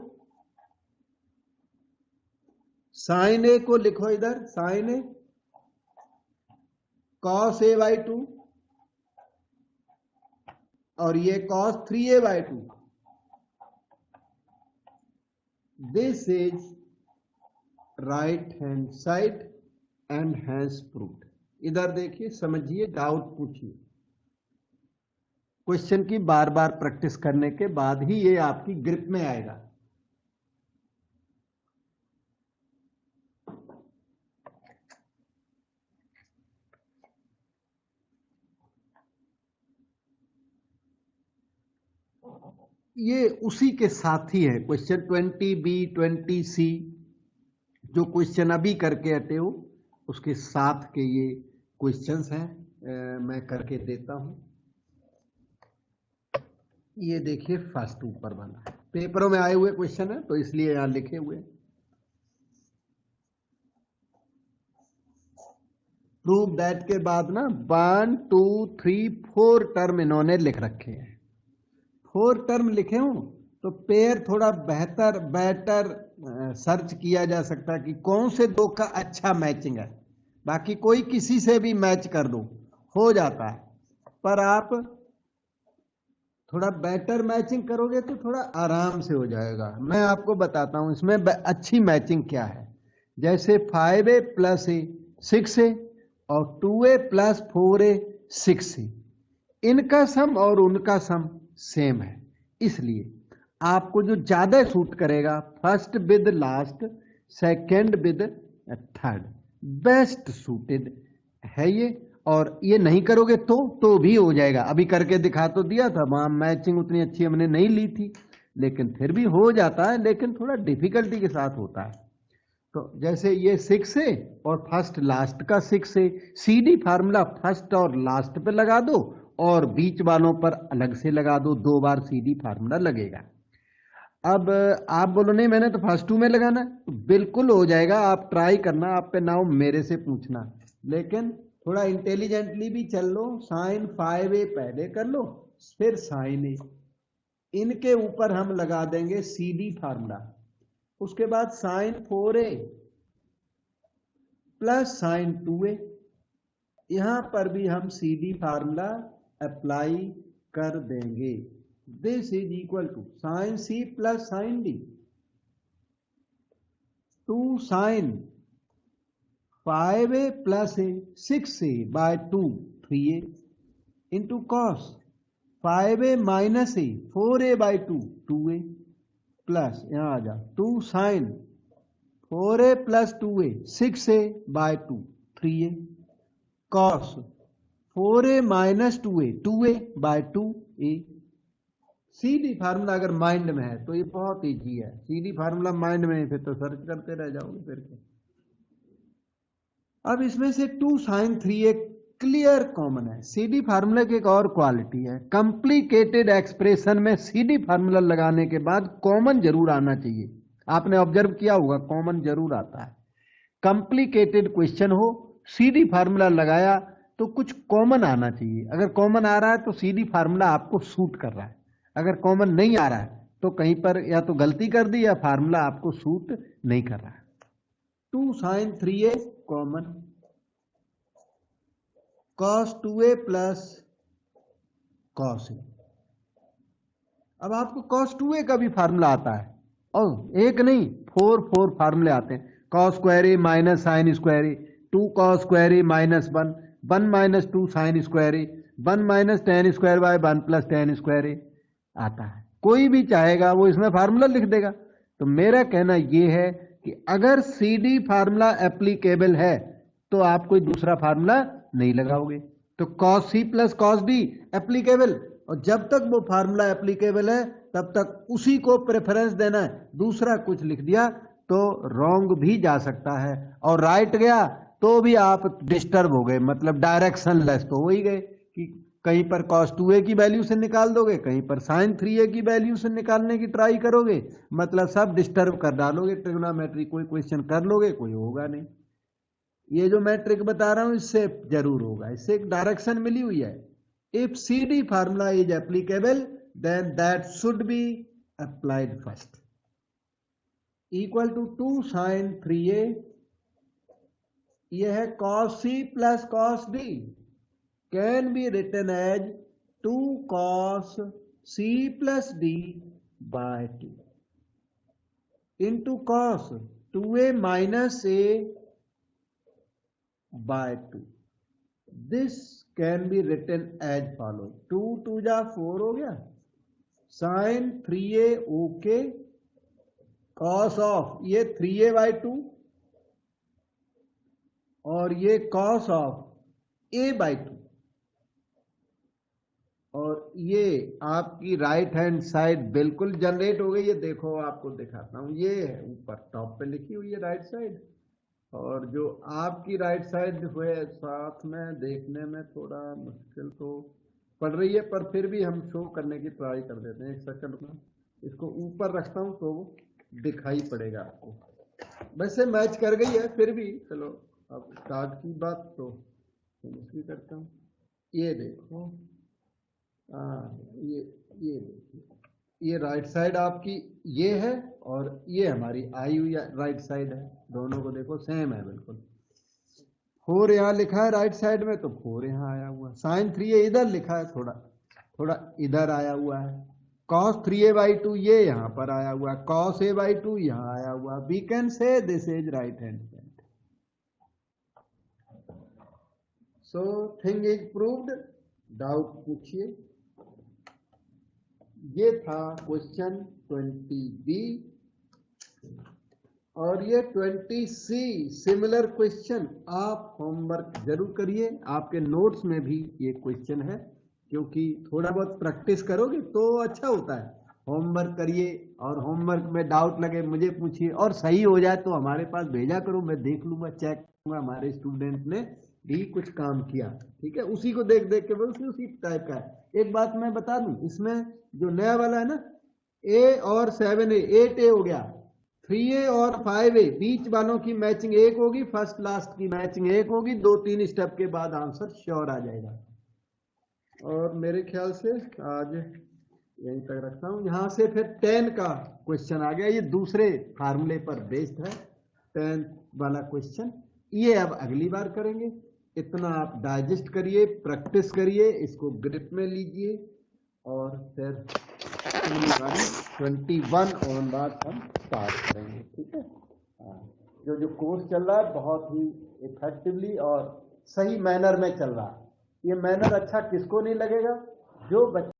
साइन ए को लिखो इधर, साइन ए cos a/2 और ये cos 3a/2, this is right hand side and has proved. इधर देखिए, समझिए, डाउट पूछिए। क्वेश्चन की बार बार प्रैक्टिस करने के बाद ही ये आपकी ग्रिप में आएगा। ये उसी के साथ ही है क्वेश्चन 20B 20C जो क्वेश्चन अभी करके हटे हो उसके साथ के ये क्वेश्चंस हैं। मैं करके देता हूं। ये देखिए फर्स्ट ऊपर वाला पेपरों में आए हुए क्वेश्चन है तो इसलिए यहां लिखे हुए। प्रूव दैट के बाद ना 1 2 3 4 टर्म इन्होंने लिख रखे हैं। 4 टर्म लिखे हो तो पेयर थोड़ा बेटर सर्च किया जा सकता है कि कौन से दो का अच्छा मैचिंग है। बाकी कोई किसी से भी मैच कर दो हो जाता है, पर आप थोड़ा बेटर मैचिंग करोगे तो थोड़ा आराम से हो जाएगा। मैं आपको बताता हूं इसमें अच्छी मैचिंग क्या है। जैसे 5A + A 6A और 2A + 4A 6A, इनका सम और उनका सम सेम है, इसलिए आपको जो ज्यादा सूट करेगा first with last, second with third, best suited है ये। और ये नहीं करोगे तो भी हो जाएगा। अभी करके दिखा तो दिया था, वहां मैचिंग उतनी अच्छी हमने नहीं ली थी, लेकिन फिर भी हो जाता है, लेकिन थोड़ा डिफिकल्टी के साथ होता है। तो जैसे ये 6A और फर्स्ट लास्ट का 6A, CD फार्मूला फर्स्ट और लास्ट पे लगा दो और बीच वालों पर अलग से लगा दो, 2 बार CD फार्मूला लगेगा। अब आप बोलो नहीं मैंने तो फर्स्ट 2 में लगाना, तो बिल्कुल हो जाएगा। आप ट्राई करना, आप पे नाउ मेरे से पूछना, लेकिन थोड़ा इंटेलिजेंटली भी चल लो। sin 5A पहले कर लो, फिर sin A, इनके ऊपर हम लगा देंगे CD फार्मूला। उसके बाद sin 4A + sin 2A, यहां पर भी हम CD फार्मूला अप्लाई कर देंगे। This is equal to sin C + sin D, 2 sin 5A + A 6A/2 3A into cos 5A - A 4A/2 2A plus यहां आ जा 2 sin 4A + 2A 6A/2 3A cos 4A - 2A 2A/2A। CD formula अगर माइंड में है तो ये बहुत इजी है। CD फार्मूला माइंड में है फिर तो सर्च करते रह जाओगे फिर क्या। अब इसमें से 2 sin 3A क्लियर कॉमन है। CD फार्मूला की एक और क्वालिटी है, कॉम्प्लिकेटेड एक्सप्रेशन में CD फार्मूला लगाने के बाद कॉमन जरूर आना चाहिए। आपने ऑब्जर्व किया होगा कॉमन जरूर आता है। कॉम्प्लिकेटेड क्वेश्चन हो, CD फार्मूला लगाया तो कुछ कॉमन आना चाहिए। अगर कॉमन आ रहा है तो CD फार्मूला आपको सूट कर रहा है, अगर कॉमन नहीं आ रहा है तो कहीं पर या तो गलती कर दी या फार्मूला आपको सूट नहीं कर रहा है। 2 sin 3A common, cos 2A + cos A। अब आपको cos 2A का भी फार्मूला आता है, और एक नहीं 4 फार्मूले आते हैं। cos square A - sin square A, 2 cos square A - 1, 1 - 2 sin square A, 1 - tan square by 1 + tan square A आता है। कोई भी चाहेगा वो इसमें फार्मूला लिख देगा। तो मेरा कहना यह है कि अगर CD फार्मूला एप्लीकेबल है तो आप कोई दूसरा फार्मूला नहीं लगाओगे। तो cos C + cos D applicable, और जब तक वो फार्मूला एप्लीकेबल है तब तक उसी को प्रेफरेंस देना है। दूसरा कुछ लिख दिया तो रॉन्ग भी जा सकता है, और राइट गया तो भी आप डिस्टर्ब हो गए, मतलब डायरेक्शन लेस तो हो ही गए कि कहीं पर cos 2A की वैल्यू से निकाल दोगे, कहीं पर sin 3A की वैल्यू से निकालने की ट्राई करोगे, मतलब सब डिस्टर्ब कर डालोगे। ट्रिग्नोमेट्री कोई क्वेश्चन कर लोगे, कोई होगा नहीं। ये जो मैं ट्रिक बता रहा हूं इससे जरूर होगा, इससे एक डायरेक्शन मिली हुई है। If CD formula is applicable then that should be applied first. Equal to 2 sin 3A, यह है cos C + cos D can be written as 2 cos C + D by 2 into cos 2A - A by 2 this can be written as follow, 2 2 जा 4 हो गया, sign 3a okay, cos of ये 3a बाई 2 और ये कॉस ऑफ a बाई 2, और ये आपकी राइट हैंड साइड बिल्कुल जनरेट हो गई। ये देखो आपको दिखाता हूं, ये है ऊपर टॉप पे लिखी हुई है राइट साइड, और जो आपकी राइट साइड हुए साथ में देखने में थोड़ा मुश्किल तो पड़ रही है, पर फिर भी हम शो करने की ट्राई कर देते हैं। एक सेकंड में इसको ऊपर रखता हूं तो दिखाई पड़ेगा आपको। वैसे मैच कर गई है, फिर भी चलो अब स्टार्ट की बात तो फिनिश भी करता हूँ। ये देखो, ये देखिए, ये राइट साइड आपकी ये है और ये हमारी आई हुई राइट साइड है, दोनों को देखो सेम है बिल्कुल। 4 यहाँ लिखा है राइट साइड में तो 4 यहाँ आया हुआ, साइन 3a इधर लिखा है, थोड़ा इधर आया हुआ है, कॉस 3a बाई 2 ये यहाँ पर आया हुआ है, कॉस a बाई 2 यहाँ आया हुआ। We can say this is right hand side. So thing is proved. Doubt पूछिए। ये था क्वेश्चन 20B और ये 20C सिमिलर क्वेश्चन आप होमवर्क जरूर करिए। आपके नोट्स में भी ये क्वेश्चन है, क्योंकि थोड़ा बहुत प्रैक्टिस करोगे तो अच्छा होता है। होमवर्क करिए और होमवर्क में डाउट लगे मुझे पूछिए, और सही हो जाए तो हमारे पास भेजा करो, मैं देख लूंगा, चेक करूंगा हमारे स्टूडेंट ने भी कुछ काम किया। ठीक है, उसी को देख देख के उसी टाइप का है। एक बात मैं बता दूं, इसमें जो नया वाला है ना, A और 7A 8A हो गया, 3A और 5A बीच वालों की मैचिंग 1 होगी, फर्स्ट लास्ट की मैचिंग 1 होगी, 2-3 स्टेप के बाद आंसर श्योर आ जाएगा। और मेरे ख्याल से आज यहीं तक रखता हूं। यहां से फिर 10 का क्वेश्चन आ गया, ये दूसरे फार्मूले पर बेस्ड है 10 वाला क्वेश्चन। ये अब अगली बार करेंगे। इतना आप डाइजेस्ट करिए, प्रैक्टिस करिए, इसको ग्रिप में लीजिए, और फिर 21 ऑन बात हम स्टार्ट करेंगे। ठीक है, जो कोर्स चल रहा है बहुत ही इफेक्टिवली और सही मैनर में चल रहा है। ये मैनर अच्छा किसको नहीं लगेगा, जो बच्चे